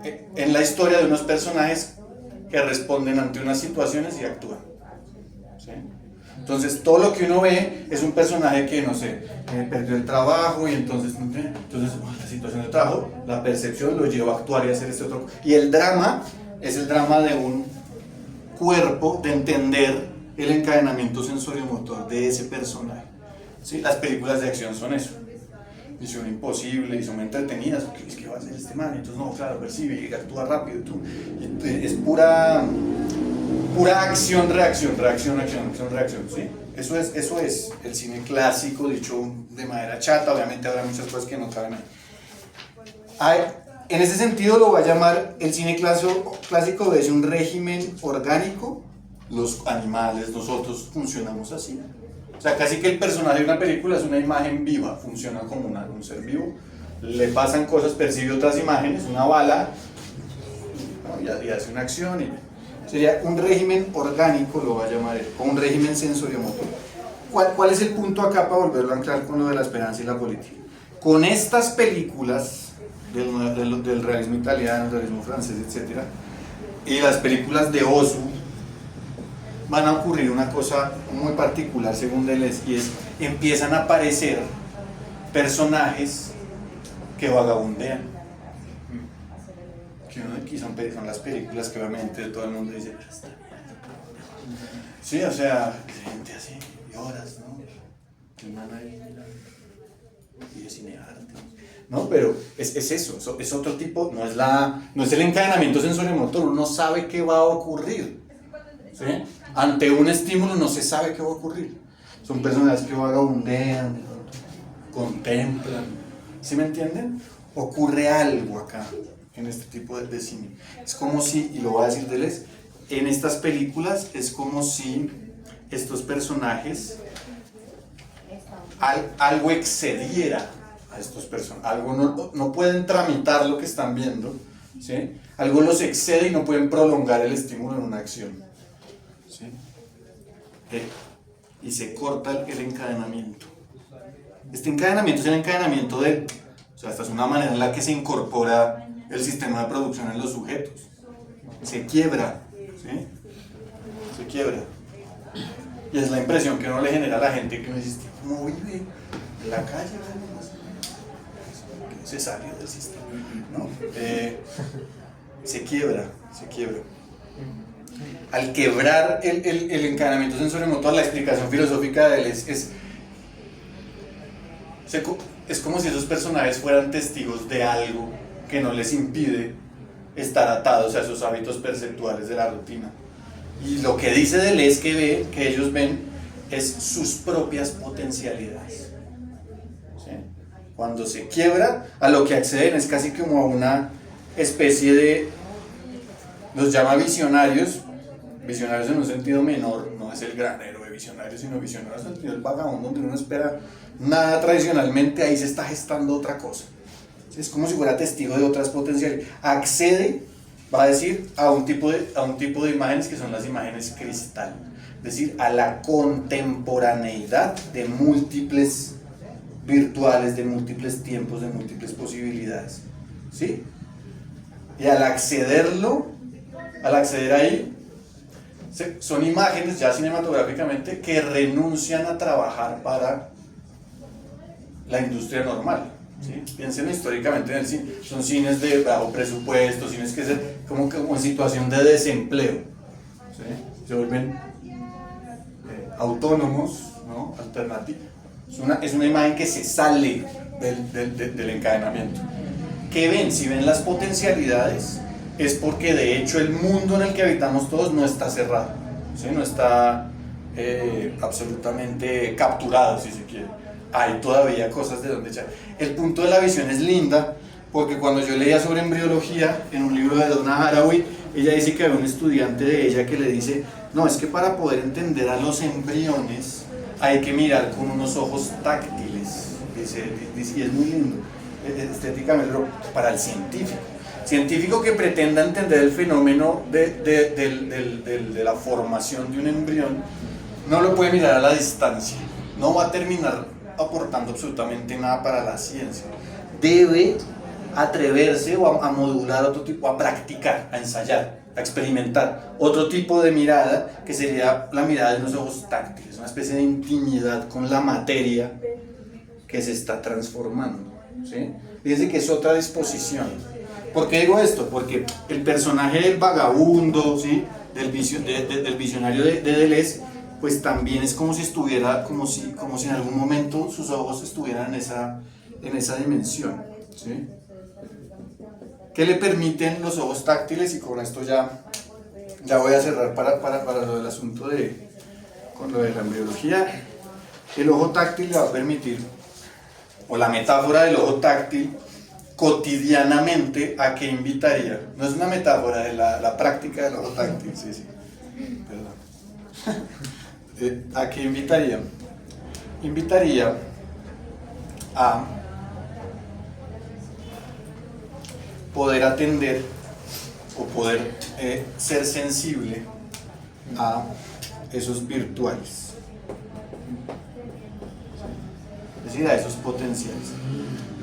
en la historia de unos personajes que responden ante unas situaciones y actúan, ¿sí? Entonces todo lo que uno ve es un personaje que, no sé, perdió el trabajo y entonces la situación de trabajo, la percepción lo lleva a actuar y a hacer este otro. Y el drama es el drama de un cuerpo, de entender el encadenamiento sensoriomotor de ese personaje, ¿sí? Las películas de acción son eso. Misión Imposible, y son entretenidas, porque es que va a hacer este man, entonces no, claro, percibe y actúa rápido, es pura acción, reacción, ¿sí? Eso es el cine clásico, dicho de manera chata. Obviamente habrá muchas cosas que no caben ahí. En ese sentido lo va a llamar el cine clásico, es un régimen orgánico. Los animales, nosotros funcionamos así. O sea, casi que el personaje de una película es una imagen viva, funciona como un ser vivo, le pasan cosas, percibe otras imágenes, una bala, ¿no? y hace una acción. Sería un régimen orgánico, lo va a llamar él, o un régimen sensoriomotor. ¿Cuál es el punto acá para volverlo a anclar con lo de la esperanza y la política? Con estas películas del realismo italiano, del realismo francés, etc., y las películas de Ozu, van a ocurrir una cosa muy particular según Deleuze, y es empiezan a aparecer personajes que vagabundean, que uno aquí son las películas que obviamente todo el mundo dice, sí, o sea, gente así, y horas, ¿no? El man ahí, y de cinearte, ¿no? Pero es eso, es otro tipo, no es el encadenamiento sensoriomotor, uno sabe qué va a ocurrir, ¿sí? Ante un estímulo no se sabe qué va a ocurrir. Son personas que vagabundean, contemplan. ¿Sí me entienden? Ocurre algo acá, en este tipo de cine. Es como si, y lo va a decir Deleuze, en estas películas es como si estos personajes, algo excediera a estos personajes. Algo no pueden tramitar lo que están viendo, ¿sí? Algo los excede y no pueden prolongar el estímulo en una acción. ¿Sí? Y se corta el encadenamiento. Este encadenamiento es el encadenamiento o sea, esta es una manera en la que se incorpora el sistema de producción en los sujetos. Se quiebra, ¿sí? Se quiebra. Y es la impresión que uno le genera a la gente que uno dice, ¿cómo vive en la calle? Que se salió del sistema, ¿no? Se quiebra. Al quebrar el encadenamiento sensoriomotor, la explicación filosófica de él es como si esos personajes fueran testigos de algo que no les impide estar atados a esos hábitos perceptuales de la rutina. Y lo que dice Deleuze que ellos ven es sus propias potencialidades, ¿sí? Cuando se quiebra, a lo que acceden es casi como a una especie de, los llama visionarios en un sentido menor, no es el gran héroe visionario, sino visionario en el sentido del vagabundo, donde uno espera nada tradicionalmente, ahí se está gestando otra cosa. Es como si fuera testigo de otras potencialidades. Accede, va a decir, a un tipo de imágenes que son las imágenes cristal, es decir, a la contemporaneidad de múltiples virtuales, de múltiples tiempos, de múltiples posibilidades, ¿sí? Y al acceder ahí, son imágenes ya cinematográficamente que renuncian a trabajar para la industria normal, ¿sí? Piensen históricamente en el cine, son cines de bajo presupuesto, cines que se como en situación de desempleo, ¿sí? Se vuelven autónomos, ¿no? Alternativos. Es una imagen que se sale del encadenamiento. ¿Qué ven? Si ven las potencialidades, es porque de hecho el mundo en el que habitamos todos no está cerrado, ¿sí? No está absolutamente capturado, si se quiere. Hay todavía cosas de donde echar. El punto de la visión es linda, porque cuando yo leía sobre embriología en un libro de Donna Haraway, ella dice que había un estudiante de ella que le dice: no, es que para poder entender a los embriones hay que mirar con unos ojos táctiles. Dice, y es muy lindo estéticamente, pero para el científico que pretenda entender el fenómeno de la formación de un embrión, no lo puede mirar a la distancia, no va a terminar aportando absolutamente nada para la ciencia. Debe atreverse a modular otro tipo, a practicar, a ensayar, a experimentar otro tipo de mirada, que sería la mirada de unos ojos táctiles, una especie de intimidad con la materia que se está transformando, ¿sí? Fíjense que es otra disposición. ¿Por qué digo esto? Porque el personaje del vagabundo, ¿sí? del visionario de Deleuze, pues también es como si estuviera, como si en algún momento sus ojos estuvieran en esa dimensión, ¿sí? ¿Qué le permiten los ojos táctiles? Y con esto ya voy a cerrar para lo del asunto con lo de la embriología. El ojo táctil le va a permitir, o la metáfora del ojo táctil, cotidianamente, ¿a qué invitaría? No es una metáfora de la práctica del ojo táctil, sí, perdón. ¿A qué invitaría? Invitaría a poder atender o poder ser sensible a esos virtuales, es decir, a esos potenciales.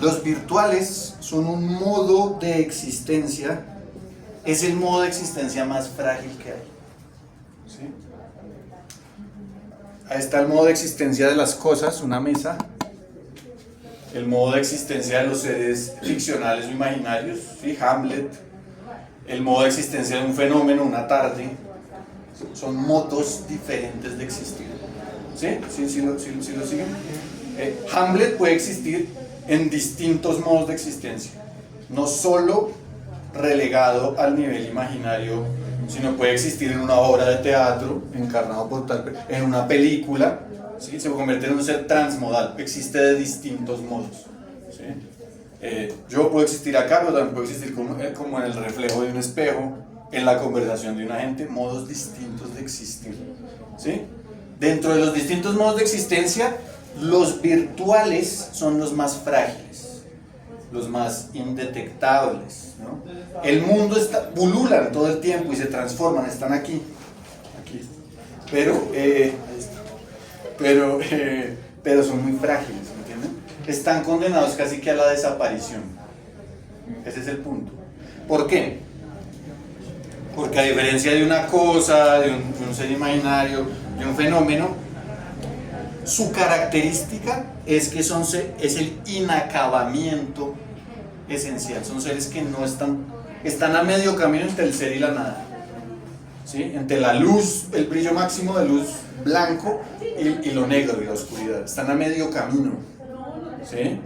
Los virtuales son un modo de existencia, es el modo de existencia más frágil que hay, ¿sí? Ahí está el modo de existencia de las cosas, una mesa, el modo de existencia de los seres ficcionales o imaginarios, ¿sí? Hamlet, el modo de existencia de un fenómeno, una tarde. Son modos diferentes de existir, ¿sí? ¿Sí lo siguen? Hamlet puede existir en distintos modos de existencia, no solo relegado al nivel imaginario, sino puede existir en una obra de teatro, encarnado por en una película, ¿sí? Se convierte en un ser transmodal, existe de distintos modos, ¿sí? Yo puedo existir acá, pero también puedo existir como en el reflejo de un espejo, en la conversación de una gente, modos distintos de existir, ¿sí? Dentro de los distintos modos de existencia, los virtuales son los más frágiles, los más indetectables, ¿no? El mundo pululan todo el tiempo y se transforman, están aquí, pero son muy frágiles, ¿entienden? Están condenados casi que a la desaparición. Ese es el punto. ¿Por qué? Porque a diferencia de una cosa, de un ser imaginario, de un fenómeno, su característica es que es el inacabamiento esencial. Son seres que no están a medio camino entre el ser y la nada, ¿sí? Entre la luz, el brillo máximo de luz blanco y lo negro y la oscuridad. Están a medio camino, ¿sí?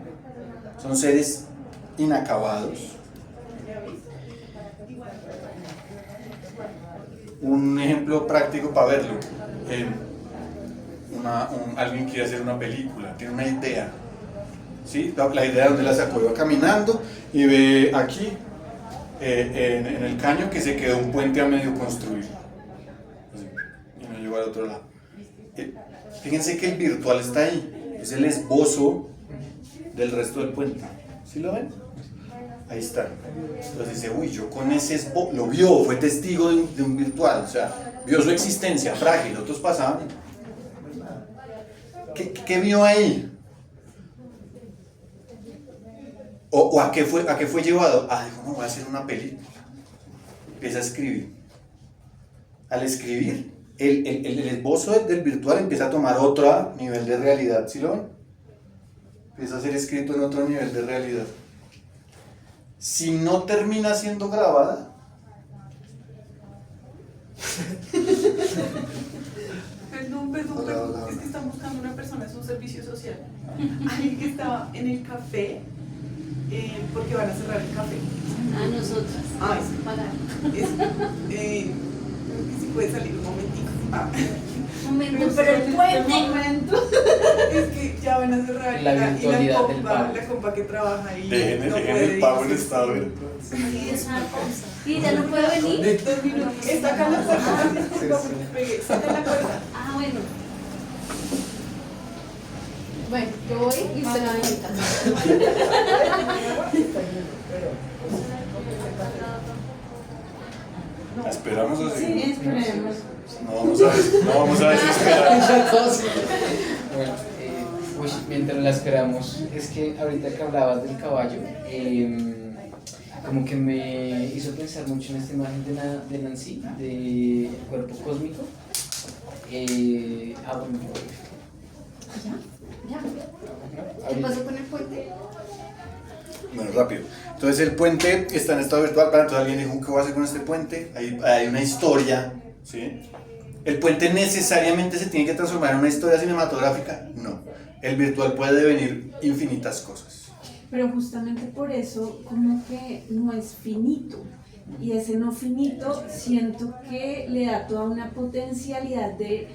Son seres inacabados. Un ejemplo práctico para verlo. Alguien quiere hacer una película, tiene una idea, ¿sí? La idea de donde la sacó, iba caminando y ve aquí, en el caño, que se quedó un puente a medio construir, así, y no llegó al otro lado. Fíjense que el virtual está ahí, es el esbozo del resto del puente, ¿sí lo ven? Ahí está. Entonces dice, uy, yo con ese esbozo, lo vio, fue testigo de un virtual, o sea, vio su existencia frágil, otros pasaban. ¿Qué vio ahí? ¿O a qué fue llevado? Dijo, no, voy a hacer una película. Empieza a escribir. Al escribir, el esbozo del virtual empieza a tomar otro nivel de realidad, ¿sí lo ven? Empieza a ser escrito en otro nivel de realidad. Si no termina siendo grabada, Perdón, es que están buscando una persona, es un servicio social. Alguien que estaba en el café porque van a cerrar el café. A nosotras. Ah, Hay que pagar. Si puede salir un momentico. Momento, pero el puente. Es que ya van a cerrar La y virtualidad del pago. la compa que trabaja ahí Dejen no el puede pago en irse. estado de... Sí, es una cosa. ¿Y ella no puede venir? 2 minutos. Está acá en la puerta. Disculpa porque pegué. Está acá en la puerta. Ah, bueno. Bueno, yo voy y usted va a venir. ¿La esperamos o sí? Sí, esperemos. No vamos a desesperar. Bueno, mientras la esperamos, es que ahorita que hablabas del caballo, como que me hizo pensar mucho en esta imagen de Nancy, de cuerpo cósmico. Bueno, Ya. ¿Qué ahorita- pasó con el puente? Bueno, rápido. Entonces el puente está en estado virtual. Para entonces alguien dijo, ¿qué voy a hacer con este puente? Hay una historia, ¿sí? ¿El puente necesariamente se tiene que transformar en una historia cinematográfica? No. El virtual puede devenir infinitas cosas. Pero justamente por eso como que no es finito. Y ese no finito siento que le da toda una potencialidad de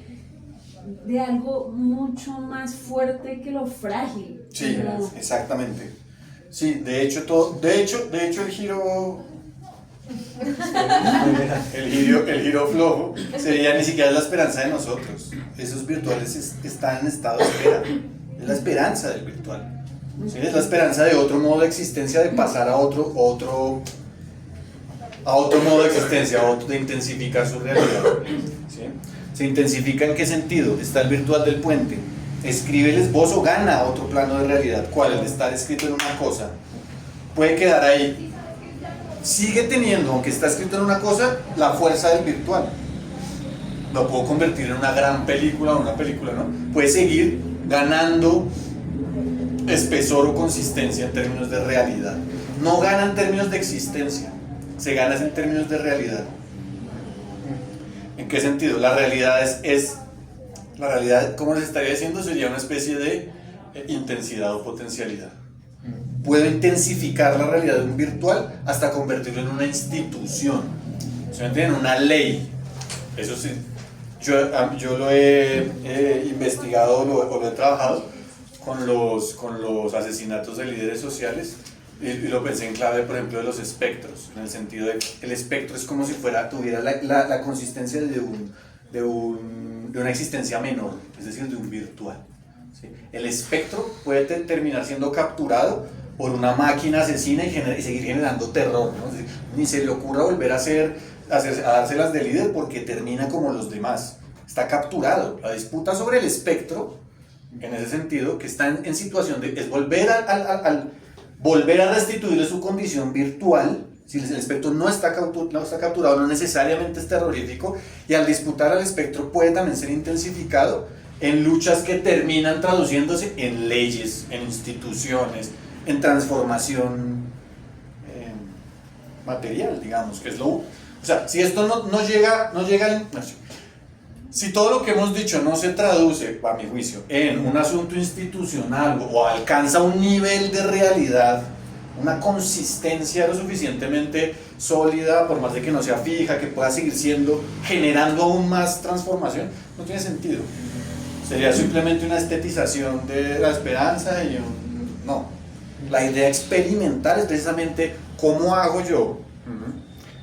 algo mucho más fuerte que lo frágil. Sí, Como- exactamente. Sí, de hecho el giro el giro flojo sería ni siquiera la esperanza de nosotros. Esos virtuales están en estado de espera. Es la esperanza del virtual. ¿Sí? Es la esperanza de otro modo de existencia, de pasar a otro modo de existencia, de intensificar su realidad. ¿Sí? ¿Se intensifica en qué sentido? Está el virtual del puente. Escribe el esbozo, gana otro plano de realidad. ¿Cuál? El de estar escrito en una cosa. Puede quedar ahí. Sigue teniendo, aunque está escrito en una cosa, la fuerza del virtual. Lo puedo convertir en una gran película o una película, ¿no? Puede seguir ganando espesor o consistencia en términos de realidad. No gana en términos de existencia, se gana en términos de realidad. ¿En qué sentido? La realidad la realidad, como les estaría diciendo, sería una especie de intensidad o potencialidad. Puedo intensificar la realidad de un virtual hasta convertirlo en una institución, ¿se entiende? En una ley. Eso sí, yo lo he investigado o lo he trabajado con los asesinatos de líderes sociales y lo pensé en clave, por ejemplo, de los espectros, en el sentido de que el espectro es como si tuviera la consistencia de una existencia menor, es decir, de un virtual. ¿Sí? El espectro puede terminar siendo capturado por una máquina asesina y seguir generando terror, ¿no? Es decir, ni se le ocurra volver a dárselas de líder porque termina como los demás. Está capturado. La disputa sobre el espectro, en ese sentido, que está en situación es volver a restituirle su condición virtual. Si el espectro no está capturado, no necesariamente es terrorífico, y al disputar al espectro puede también ser intensificado en luchas que terminan traduciéndose en leyes, en instituciones, en transformación material, digamos, que es lo... O sea, si esto no llega si todo lo que hemos dicho no se traduce, a mi juicio, en un asunto institucional o alcanza un nivel de realidad, una consistencia lo suficientemente sólida, por más de que no sea fija, que pueda seguir generando aún más transformación, no tiene sentido. Sería simplemente una estetización de la esperanza no. La idea experimental es precisamente cómo hago yo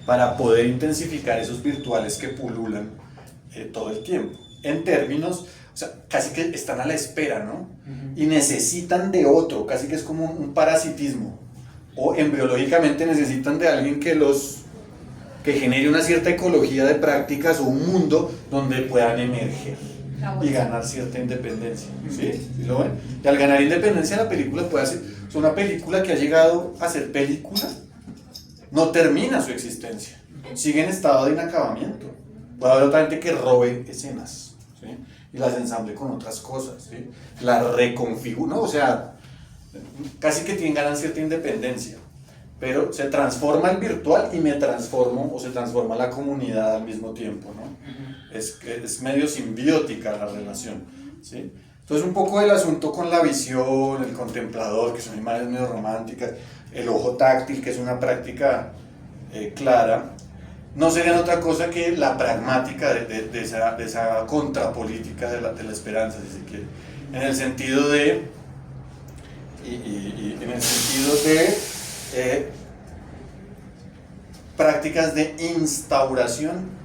para poder intensificar esos virtuales que pululan todo el tiempo. En términos, o sea, casi que están a la espera, ¿no? Y necesitan de otro, casi que es como un parasitismo. O embriológicamente necesitan de alguien que genere una cierta ecología de prácticas o un mundo donde puedan emerger y ganar cierta independencia. ¿Sí? ¿Sí lo ven? Y al ganar independencia la película puede ser una película que ha llegado a ser película, no termina su existencia, sigue en estado de inacabamiento. Puede haber otra gente que robe escenas, ¿sí? Y las ensamble con otras cosas, ¿sí? Las reconfigura, ¿no? O sea, casi que ganan cierta independencia, pero se transforma el virtual y me transformo, o se transforma la comunidad al mismo tiempo, ¿no? Es medio simbiótica la relación, ¿sí? Entonces un poco el asunto con la visión, el contemplador, que son imágenes medio románticas, el ojo táctil, que es una práctica clara, no serían otra cosa que la pragmática de esa contrapolítica de la esperanza, si se quiere, en el sentido de prácticas de instauración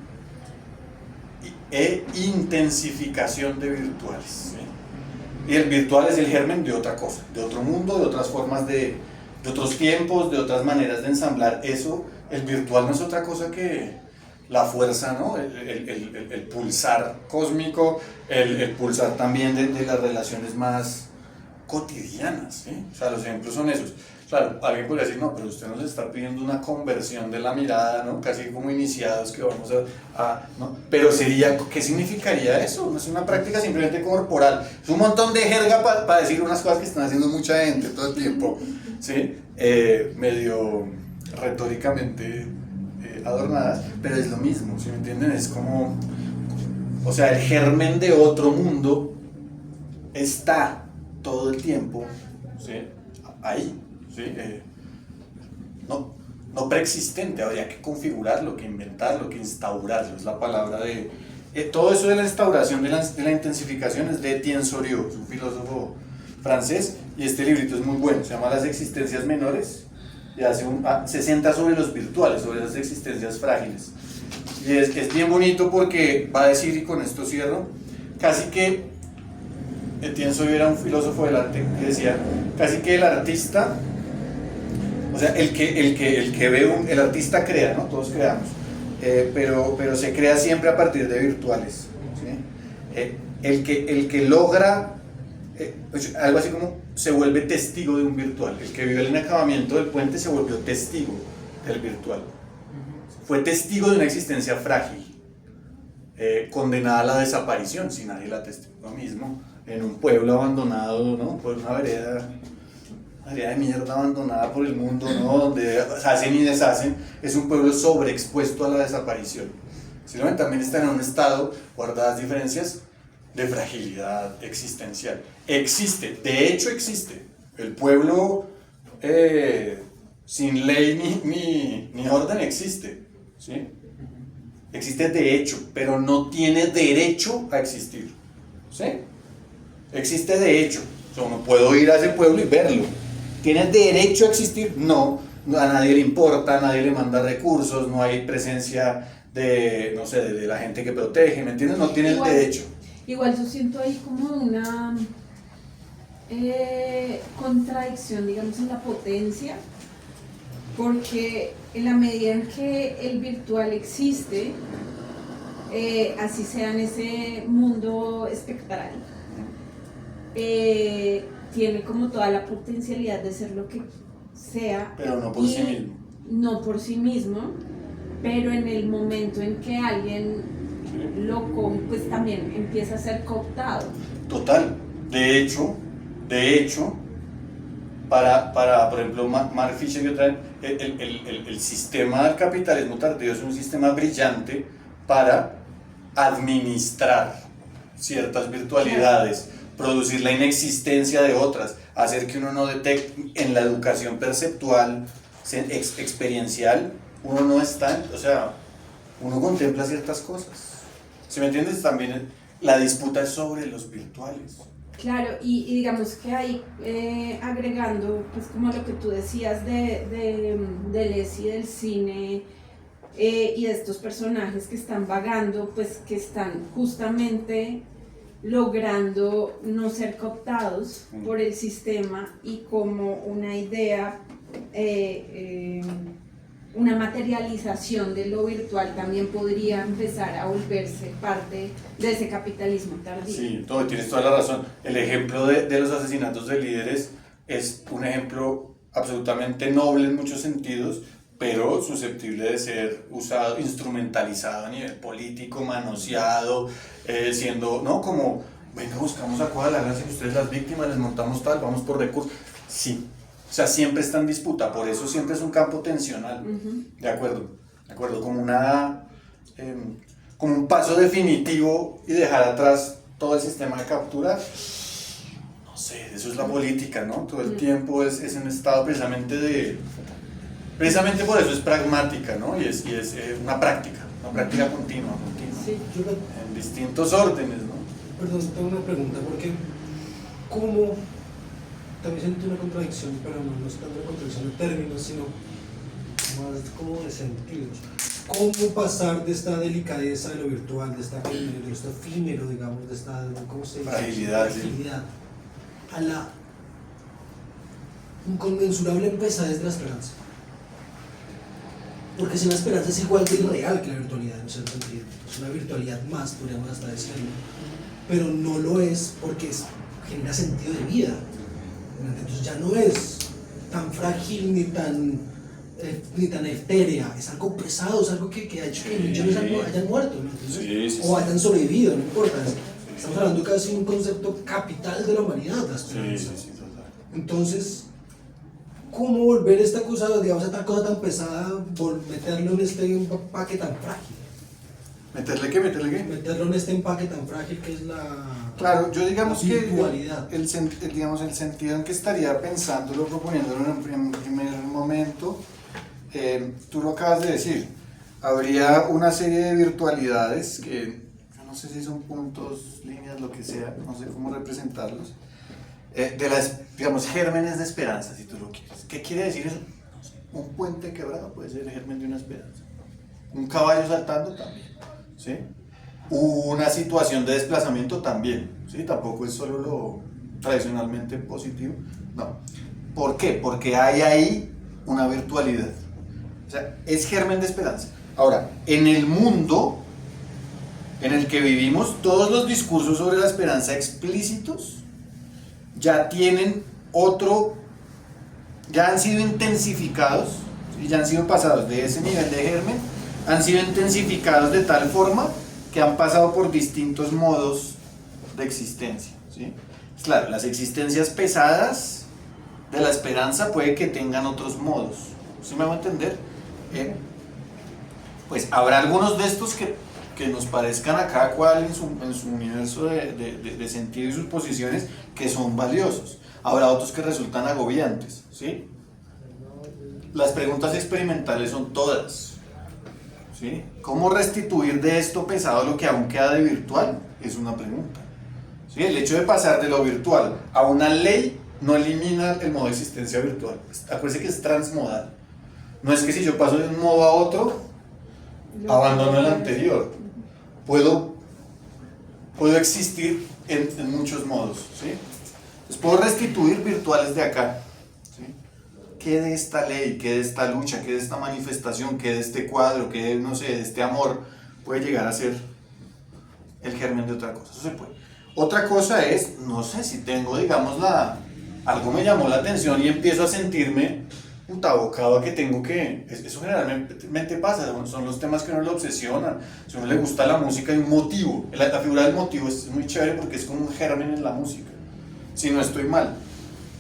e intensificación de virtuales, ¿sí? Y el virtual es el germen de otra cosa, de otro mundo, de otras formas de otros tiempos, de otras maneras de ensamblar eso. El virtual no es otra cosa que la fuerza, ¿no? El pulsar cósmico, el pulsar también de las relaciones más cotidianas, ¿sí? O sea, los ejemplos son esos. Claro, alguien podría decir, no, pero usted nos está pidiendo una conversión de la mirada, ¿no? Casi como iniciados que vamos ¿no? Pero sería, ¿qué significaría eso? No es una práctica simplemente corporal, es un montón de jerga para decir unas cosas que están haciendo mucha gente todo el tiempo, ¿sí? Medio retóricamente adornadas, pero es lo mismo, ¿sí me entienden? Es como, o sea, el germen de otro mundo está todo el tiempo, ¿sí? Ahí, ¿sí? No preexistente, habría que configurarlo, que inventarlo, que instaurarlo, es la palabra de... todo eso de la instauración, de la intensificación es de Etienne Soriot, es un filósofo francés, y este librito es muy bueno, se llama Las existencias menores, y se centra sobre los virtuales, sobre esas existencias frágiles. Y es bien bonito porque va a decir, y con esto cierro, casi que Etienne Soriot era un filósofo del arte que decía, casi que el artista, o sea, el que ve el artista crea, ¿no? Todos creamos, pero se crea siempre a partir de virtuales, ¿sí? El que logra, algo así como se vuelve testigo de un virtual, el que vio el inacabamiento del puente se volvió testigo del virtual, fue testigo de una existencia frágil, condenada a la desaparición, si nadie la testigó. Lo mismo en un pueblo abandonado, ¿no? Por una vereda de mierda abandonada por el mundo, ¿no? Donde hacen y deshacen, es un pueblo sobreexpuesto a la desaparición. ¿Sí lo ven? También está en un estado, guardadas diferencias, de fragilidad existencial. Existe, de hecho existe. El pueblo sin ley ni orden existe, ¿sí? Existe de hecho, pero no tiene derecho a existir, ¿sí? Existe de hecho, o sea, no puedo ir a ese pueblo y verlo. ¿Tiene derecho a existir? No, a nadie le importa, a nadie le manda recursos, no hay presencia de, no sé, de la gente que protege, ¿me entiendes? No tiene el derecho. Igual yo siento ahí como una contradicción, digamos, en la potencia, porque en la medida en que el virtual existe, así sea en ese mundo espectral, tiene como toda la potencialidad de ser lo que sea, pero no por sí mismo. No por sí mismo, pero en el momento en que alguien pues también empieza a ser cooptado. Total. De hecho, para por ejemplo, Mark Fisher y otra, el sistema del capitalismo tardío es un sistema brillante para administrar ciertas virtualidades, producir la inexistencia de otras, hacer que uno no detecte en la educación perceptual, experiencial, uno no está, o sea, uno contempla ciertas cosas. ¿Sí me entiendes? También la disputa es sobre los virtuales. Claro, y digamos que ahí agregando, pues como lo que tú decías del ESI, del cine y de estos personajes que están vagando, pues que están justamente logrando no ser cooptados por el sistema y como una idea, una materialización de lo virtual también podría empezar a volverse parte de ese capitalismo tardío. Sí, tienes toda la razón. El ejemplo de los asesinatos de líderes es un ejemplo absolutamente noble en muchos sentidos, pero susceptible de ser usado, instrumentalizado a nivel político, manoseado, siendo, ¿no? Como, venga, buscamos a cuadra la gracia, ustedes las víctimas, les montamos tal, vamos por recursos. Sí. O sea, siempre está en disputa, por eso siempre es un campo tensional, de acuerdo, como como un paso definitivo y dejar atrás todo el sistema de captura, no no sé, eso es la política, ¿no? Todo el tiempo es un estado precisamente por eso es pragmática, ¿no? Y es una práctica continua, Sí. en distintos órdenes, ¿no? Perdón, tengo una pregunta, porque ¿cómo? También siento una contradicción, pero no es tanto una contradicción de términos, sino más como de sentidos. ¿Cómo pasar de esta delicadeza de lo virtual, de esto efímero, digamos, de esta, ¿cómo se dice? Fragilidad, sí. Fragilidad, a la inconmensurable pesadez de la esperanza? Porque si la esperanza es igual de irreal que la virtualidad, en cierto sentido, es una virtualidad más, podríamos hasta decirlo, pero no lo es porque genera sentido de vida. Entonces ya no es tan frágil ni tan etérea, es algo pesado, es algo que ha hecho que millones hayan muerto, ¿no? Entonces, o hayan sobrevivido, no importa. Estamos hablando casi de un concepto capital de la humanidad, la esperanza. Total. Entonces, ¿cómo volver esta cosa, digamos, esta cosa tan pesada, meterlo en este empaque tan frágil? ¿Meterle qué? Meterlo en este empaque tan frágil que es la... Claro, yo digamos que virtualidad. el sentido en que estaría pensándolo, proponiéndolo en un primer momento, tú lo acabas de decir, habría una serie de virtualidades que yo no sé si son puntos, líneas, lo que sea, no sé cómo representarlos, de las, digamos, gérmenes de esperanza, si tú lo quieres. ¿Qué quiere decir eso? No sé, un puente quebrado puede ser el germen de una esperanza, un caballo saltando también, ¿sí? Una situación de desplazamiento también, ¿sí? Tampoco es solo lo tradicionalmente positivo, no. ¿Por qué? Porque hay ahí una virtualidad, o sea, es germen de esperanza. Ahora, en el mundo en el que vivimos, todos los discursos sobre la esperanza explícitos ya tienen ya han sido intensificados, ¿sí? Ya han sido pasados de ese nivel de germen, han sido intensificados de tal forma que han pasado por distintos modos de existencia, ¿sí? Claro, las existencias pesadas de la esperanza puede que tengan otros modos, ¿sí me hago entender? Pues habrá algunos de estos que nos parezcan a cada cual en su universo de sentido y sus posiciones que son valiosos, habrá otros que resultan agobiantes, ¿sí? Las preguntas experimentales son todas, ¿sí? ¿Cómo restituir de esto pesado lo que aún queda de virtual? Es una pregunta, ¿sí? El hecho de pasar de lo virtual a una ley no elimina el modo de existencia virtual. Acuérdense que es transmodal. No es que si yo paso de un modo a otro, abandono el anterior. Puedo existir en muchos modos, ¿sí? Entonces puedo restituir virtuales de acá, ¿sí? ¿Qué de esta ley, qué de esta lucha, qué de esta manifestación, qué de este cuadro, qué de, no sé, de este amor puede llegar a ser el germen de otra cosa? Eso se puede. Otra cosa es, no sé, si tengo, digamos, algo me llamó la atención y empiezo a sentirme abocado a que tengo que, eso generalmente pasa, son los temas que a uno le obsesionan. Si a uno le gusta la música hay un motivo, la figura del motivo es muy chévere porque es como un germen en la música, si no estoy mal.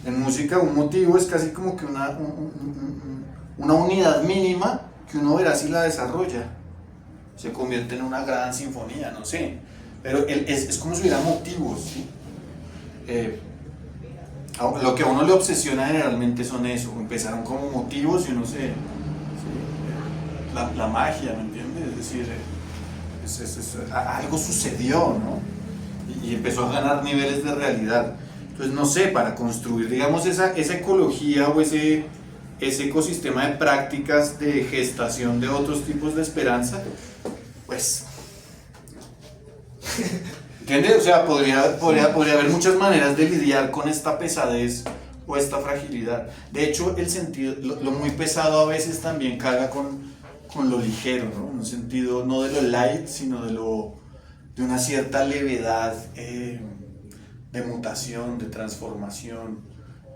En música un motivo es casi como que una unidad mínima que uno verá si la desarrolla, se convierte en una gran sinfonía, no sé, pero es como si hubiera motivos, ¿sí? Lo que a uno le obsesiona generalmente son eso, empezaron como motivos y uno la magia, ¿me entiendes? Es decir, algo sucedió, ¿no? Y empezó a ganar niveles de realidad. Entonces, no sé, para construir, digamos, esa ecología o ese ecosistema de prácticas de gestación de otros tipos de esperanza, pues... ¿Entiendes? O sea, podría haber muchas maneras de lidiar con esta pesadez o esta fragilidad. De hecho, el sentido, lo muy pesado a veces también carga con lo ligero, ¿no? En un sentido no de lo light, sino de una cierta levedad de mutación, de transformación,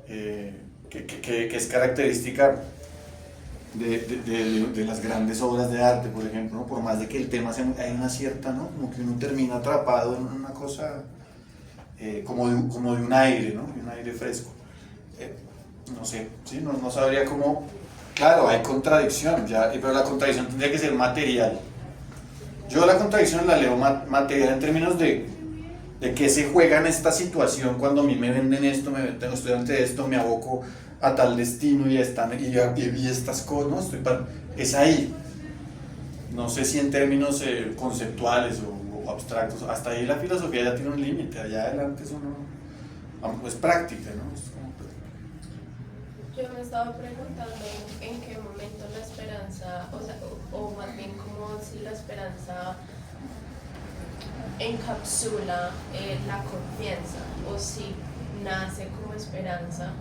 que es característica de las grandes obras de arte, por ejemplo, ¿no? Por más de que el tema hay una cierta, ¿no? Como que uno termina atrapado en una cosa como de un aire, ¿no? De un aire fresco. No sé, ¿sí? No sabría cómo. Claro, hay contradicción, pero la contradicción tendría que ser material. Yo la contradicción la leo material en términos de ¿De qué se juega en esta situación cuando a mí me venden esto, tengo estudiante de esto, me aboco a tal destino y estas cosas? ¿No? Es ahí. No sé si en términos conceptuales o abstractos, hasta ahí la filosofía ya tiene un límite, allá adelante eso no es práctica, ¿no? Es como Yo me estaba preguntando en qué momento la esperanza, o más bien como si la esperanza encapsula la confianza, o si nace como esperanza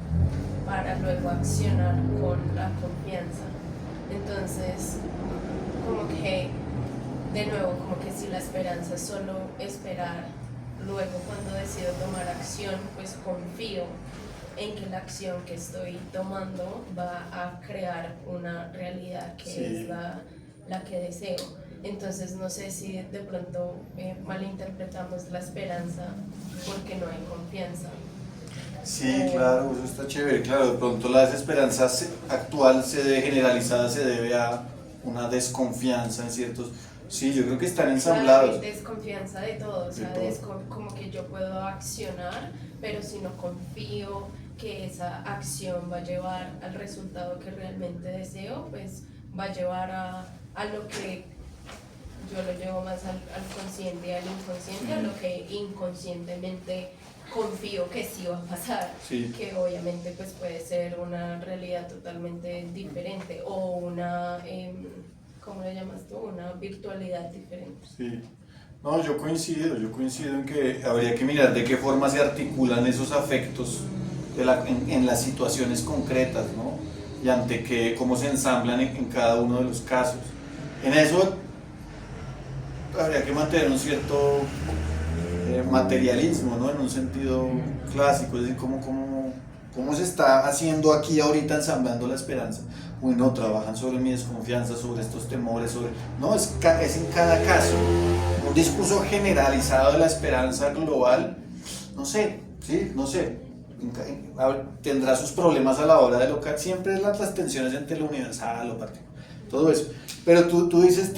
para luego accionar con la confianza. Entonces, como que, de nuevo, como que si la esperanza es solo esperar, luego cuando decido tomar acción, pues confío en que la acción que estoy tomando va a crear una realidad que sí. es la que deseo. Entonces no sé si de pronto malinterpretamos la esperanza porque no hay confianza. Sí, claro, eso está chévere. Claro, de pronto la desesperanza actual generalizada se debe a una desconfianza en ciertos... Sí, yo creo que están ensamblados. Claro, desconfianza de todo, o sea, como que yo puedo accionar, pero si no confío que esa acción va a llevar al resultado que realmente deseo, pues va a llevar a lo que yo lo llevo más al consciente y al inconsciente, a lo que inconscientemente confío que sí va a pasar, sí. Que obviamente pues puede ser una realidad totalmente diferente o una, ¿cómo le llamas tú? Una virtualidad diferente. Sí. No, yo coincido en que habría que mirar de qué forma se articulan esos afectos en las situaciones concretas, ¿no? Y ante qué, cómo se ensamblan en cada uno de los casos. En eso habría que mantener un cierto materialismo, ¿no? En un sentido clásico, es decir, cómo se está haciendo aquí ahorita ensamblando la esperanza. Bueno, trabajan sobre mi desconfianza, sobre estos temores, no, es en cada caso. Un discurso generalizado de la esperanza global, no sé, tendrá sus problemas a la hora de local, siempre las tensiones entre lo universal, lo particular, todo eso. Pero tú dices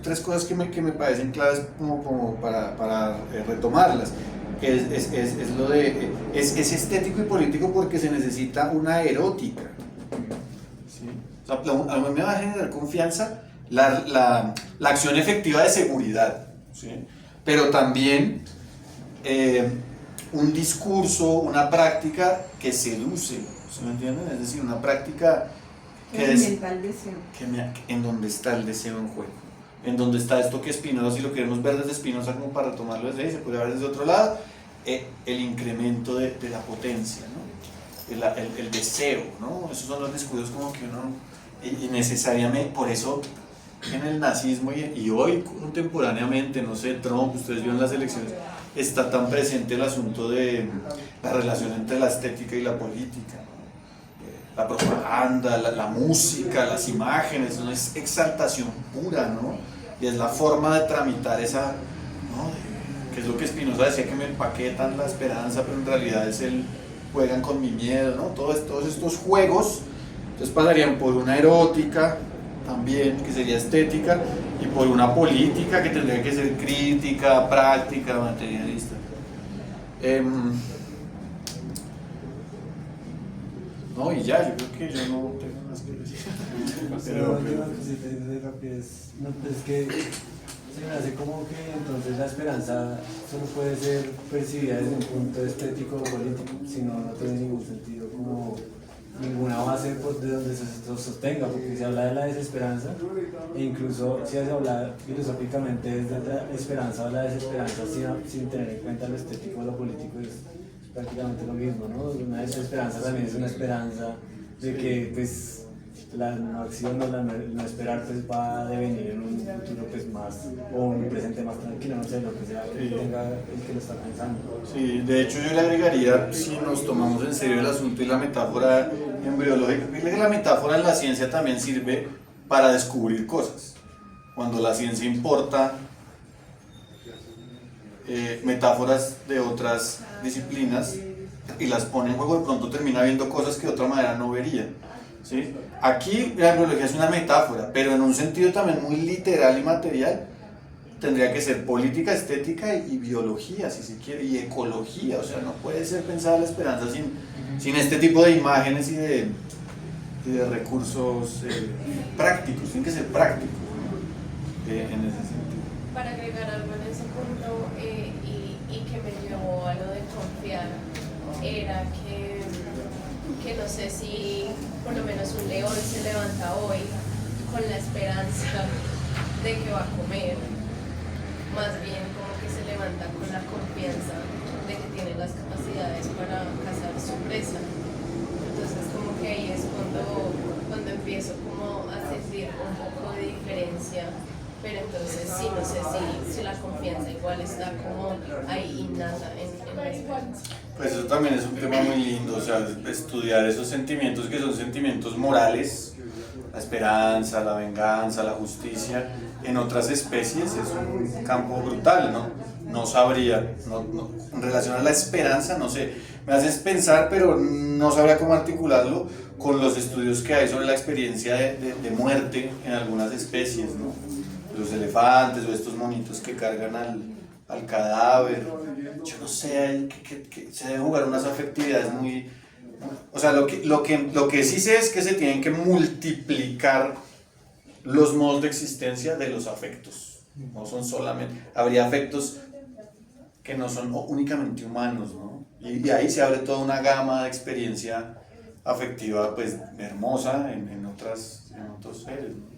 tres cosas que me parecen claves como para retomarlas. Es lo de es estético y político porque se necesita una erótica, ¿sí? O sea, a mí me va a generar confianza la acción efectiva de seguridad, ¿sí? Pero también un discurso, una práctica que seduce, ¿sí me entienden? Es decir, una práctica en donde está el deseo en juego, en donde está esto que Spinoza, si lo queremos ver desde Spinoza como para tomarlo desde ahí, se puede ver desde otro lado, el incremento de la potencia, ¿no? El deseo, ¿no? Esos son los discursos como que uno, y necesariamente, por eso en el nazismo y hoy contemporáneamente, no sé, Trump, ustedes vieron las elecciones, está tan presente el asunto de la relación entre la estética y la política, ¿no? La propaganda, la música, las imágenes, ¿no? Es exaltación pura, ¿no? Y es la forma de tramitar esa, ¿no? Que es lo que Spinoza decía, que me empaquetan la esperanza, pero en realidad juegan con mi miedo, ¿no? Todos estos juegos, entonces pasarían por una erótica también, que sería estética, y por una política que tendría que ser crítica, práctica, materialista. No, y ya, yo creo que yo no tengo más que decir. Pero es que se me hace como que entonces la esperanza solo puede ser percibida desde un punto estético o político, si no, no tiene ningún sentido, como ninguna base de donde se sostenga, porque se habla de la desesperanza, e incluso si se habla filosóficamente desde la esperanza o la desesperanza sin tener en cuenta lo estético o lo político, es prácticamente lo mismo, ¿no? Una desesperanza también es una esperanza de que pues la no acción o la no esperar pues va a devenir en un futuro pues más, o un presente más tranquilo, no sé, lo que sea que tenga el que lo está pensando. Sí, de hecho yo le agregaría, si nos tomamos en serio el asunto y la metáfora embriológica, que la metáfora en la ciencia también sirve para descubrir cosas. Cuando la ciencia importa metáforas de otras disciplinas y las pone en juego, de pronto termina viendo cosas que de otra manera no vería, ¿sí? Aquí la embriología es una metáfora, pero en un sentido también muy literal y material, tendría que ser política, estética y biología, si se quiere, y ecología. O sea, no puede ser pensada la esperanza sin este tipo de imágenes y de recursos prácticos. Tienen que ser prácticos, ¿no? En ese sentido. Para agregar algo en ese punto y que me llevó a lo de confiar, era que no sé si por lo menos un león se levanta hoy con la esperanza de que va a comer, más bien como que se levanta con la confianza de que tiene las capacidades para cazar su presa. Entonces como que ahí es cuando empiezo como a sentir un poco de diferencia, pero entonces sí, no sé si la confianza igual está como ahí innata en la esperanza. Pues eso también es un tema muy lindo, o sea, estudiar esos sentimientos que son sentimientos morales, la esperanza, la venganza, la justicia, en otras especies es un campo brutal, ¿no? No sabría, en relación a la esperanza, no sé, me haces pensar, pero no sabría cómo articularlo con los estudios que hay sobre la experiencia de muerte en algunas especies, ¿no? Los elefantes o estos monitos que cargan al cadáver, yo no sé, que se deben jugar unas afectividades muy... O sea, lo que sí sé es que se tienen que multiplicar los modos de existencia de los afectos. No son solamente... Habría afectos que no son únicamente humanos, ¿no? Y ahí se abre toda una gama de experiencia afectiva, pues, hermosa en otros seres, ¿no?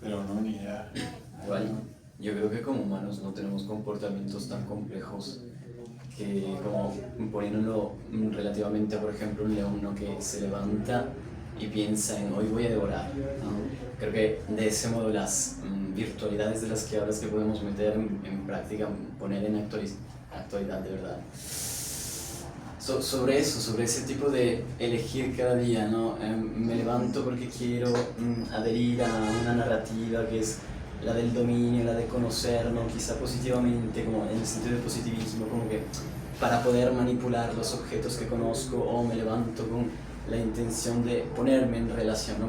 Pero no, ni idea. Igual, yo creo que como humanos no tenemos comportamientos tan complejos que como poniéndolo relativamente a, por ejemplo, un león, ¿no? Que se levanta y piensa en hoy voy a devorar, ¿no? Creo que de ese modo las virtualidades de las que hablas que podemos meter en práctica, poner en actualidad de verdad. Sobre eso, sobre ese tipo de elegir cada día, ¿no? Me levanto porque quiero adherir a una narrativa que es la del dominio, la de conocernos, quizá positivamente, como en el sentido de positivismo, como que para poder manipular los objetos que conozco, o me levanto con la intención de ponerme en relación, ¿no?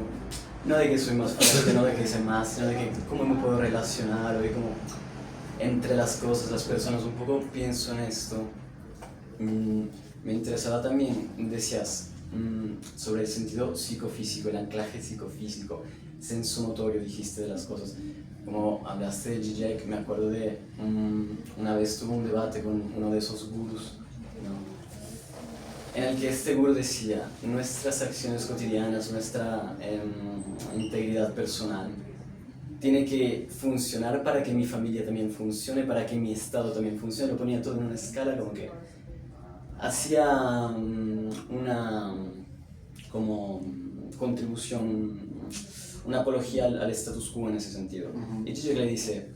No de que soy más fuerte, no de que sé más, sino de que cómo me puedo relacionar, o de cómo entre las cosas, las personas, un poco pienso en esto. Me interesaba también, decías, sobre el sentido psicofísico, el anclaje psicofísico, sensomotorio, dijiste de las cosas. Como hablaste de Zizek, me acuerdo de una vez tuve un debate con uno de esos gurús, ¿no? En el que este gurú decía, nuestras acciones cotidianas, nuestra integridad personal, tiene que funcionar para que mi familia también funcione, para que mi estado también funcione. Lo ponía todo en una escala como que hacía una como contribución, una apología al status quo en ese sentido. Y Zizek le dice,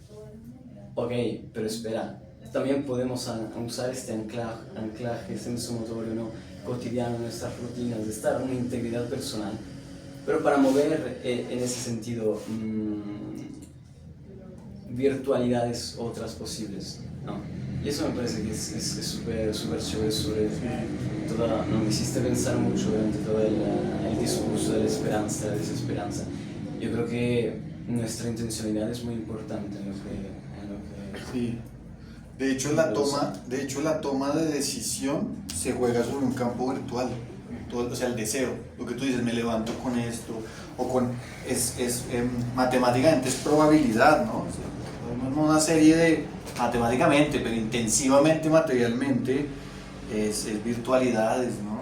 ok, pero espera, también podemos usar este anclaje sensomotorio, ¿no? Cotidiano en nuestras rutinas, de estar en una integridad personal, pero para mover en ese sentido virtualidades otras posibles, ¿no? Y eso me parece que es súper chévere sobre toda, no, me hiciste pensar mucho durante todo el discurso de la esperanza, de la desesperanza. Yo creo que nuestra intencionalidad es muy importante en lo que Sí. De hecho, la toma de decisión se juega sobre un campo virtual. O sea, el deseo, lo que tú dices, me levanto con esto, o con, matemáticamente es probabilidad, ¿no? O sea, una serie de, matemáticamente, pero intensivamente, materialmente, es virtualidades, ¿no?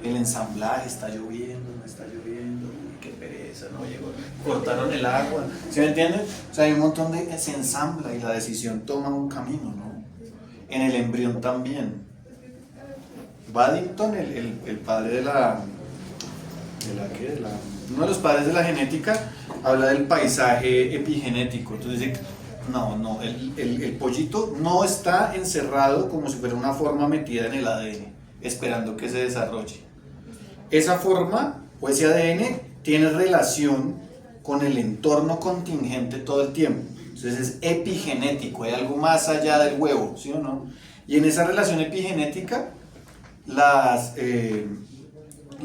El ensamblaje, está lloviendo, no está lloviendo, qué pereza, no llegó, cortaron el agua, ¿sí me entiendes? O sea, hay un montón de, se ensambla y la decisión toma un camino, ¿no? En el embrión también. Waddington, el padre uno de los padres de la genética, habla del paisaje epigenético. Entonces dice, no, el pollito no está encerrado como si fuera una forma metida en el ADN, esperando que se desarrolle. Esa forma o ese ADN tiene relación con el entorno contingente todo el tiempo. Entonces es epigenético, hay algo más allá del huevo, ¿sí o no? Y en esa relación epigenética, la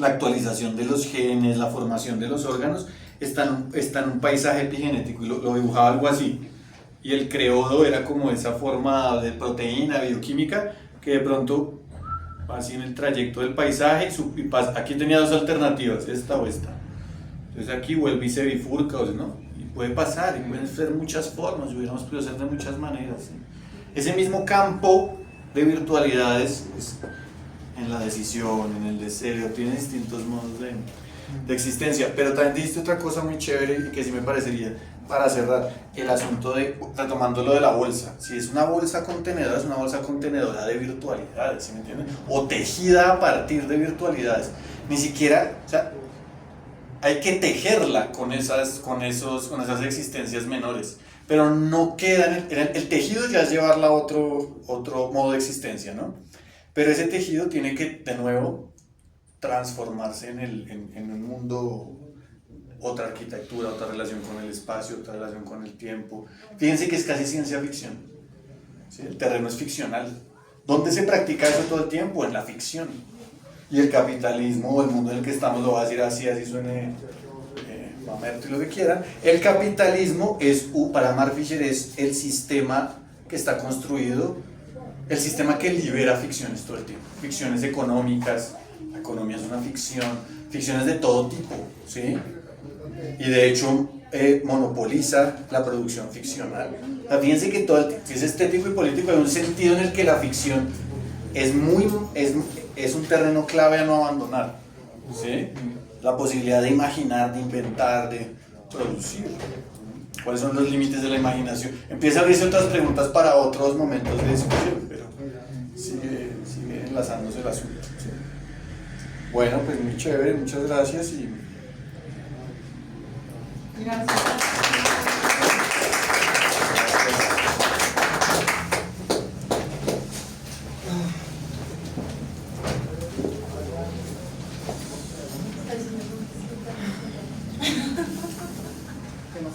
actualización de los genes, la formación de los órganos, está en un paisaje epigenético, y lo dibujaba algo así. y el creodo era como esa forma de proteína bioquímica que de pronto así en el trayecto del paisaje aquí tenía dos alternativas, esta o esta. Entonces aquí vuelve y se bifurca, ¿no? Y puede pasar, y pueden ser muchas formas, y hubiéramos podido hacer de muchas maneras, ¿sí? Ese mismo campo de virtualidades pues, en la decisión, en el deseo, tiene distintos modos de existencia, pero también dijiste otra cosa muy chévere y que sí me parecería, para cerrar, el asunto de, retomando lo de la bolsa, si es una bolsa contenedora, es una bolsa contenedora de virtualidades, ¿sí me entienden? O tejida a partir de virtualidades, ni siquiera, o sea, hay que tejerla con esas existencias menores, pero no queda, el tejido ya es llevarla a otro modo de existencia, ¿no? Pero ese tejido tiene que, de nuevo, transformarse en un mundo, otra arquitectura, otra relación con el espacio, otra relación con el tiempo. Fíjense que es casi ciencia ficción, ¿sí? El terreno es ficcional. ¿Dónde se practica eso todo el tiempo? En la ficción. Y el capitalismo o el mundo en el que estamos, lo voy a decir así suene mamerto y lo que quieran, el capitalismo es, para Mark Fisher, es el sistema que está construido, el sistema que libera ficciones todo el tiempo, ficciones económicas, la economía es una ficción, ficciones de todo tipo, ¿sí? Y de hecho monopoliza la producción ficcional. O sea, fíjense que todo si es estético y político, hay un sentido en el que la ficción es un terreno clave a no abandonar, ¿sí? La posibilidad de imaginar, de inventar, de producir. ¿Cuáles son los límites de la imaginación? Empieza a abrirse otras preguntas para otros momentos de discusión, pero sigue enlazándose el asunto, ¿sí? Bueno, pues muy chévere, muchas gracias y... Gracias. ¿Qué más?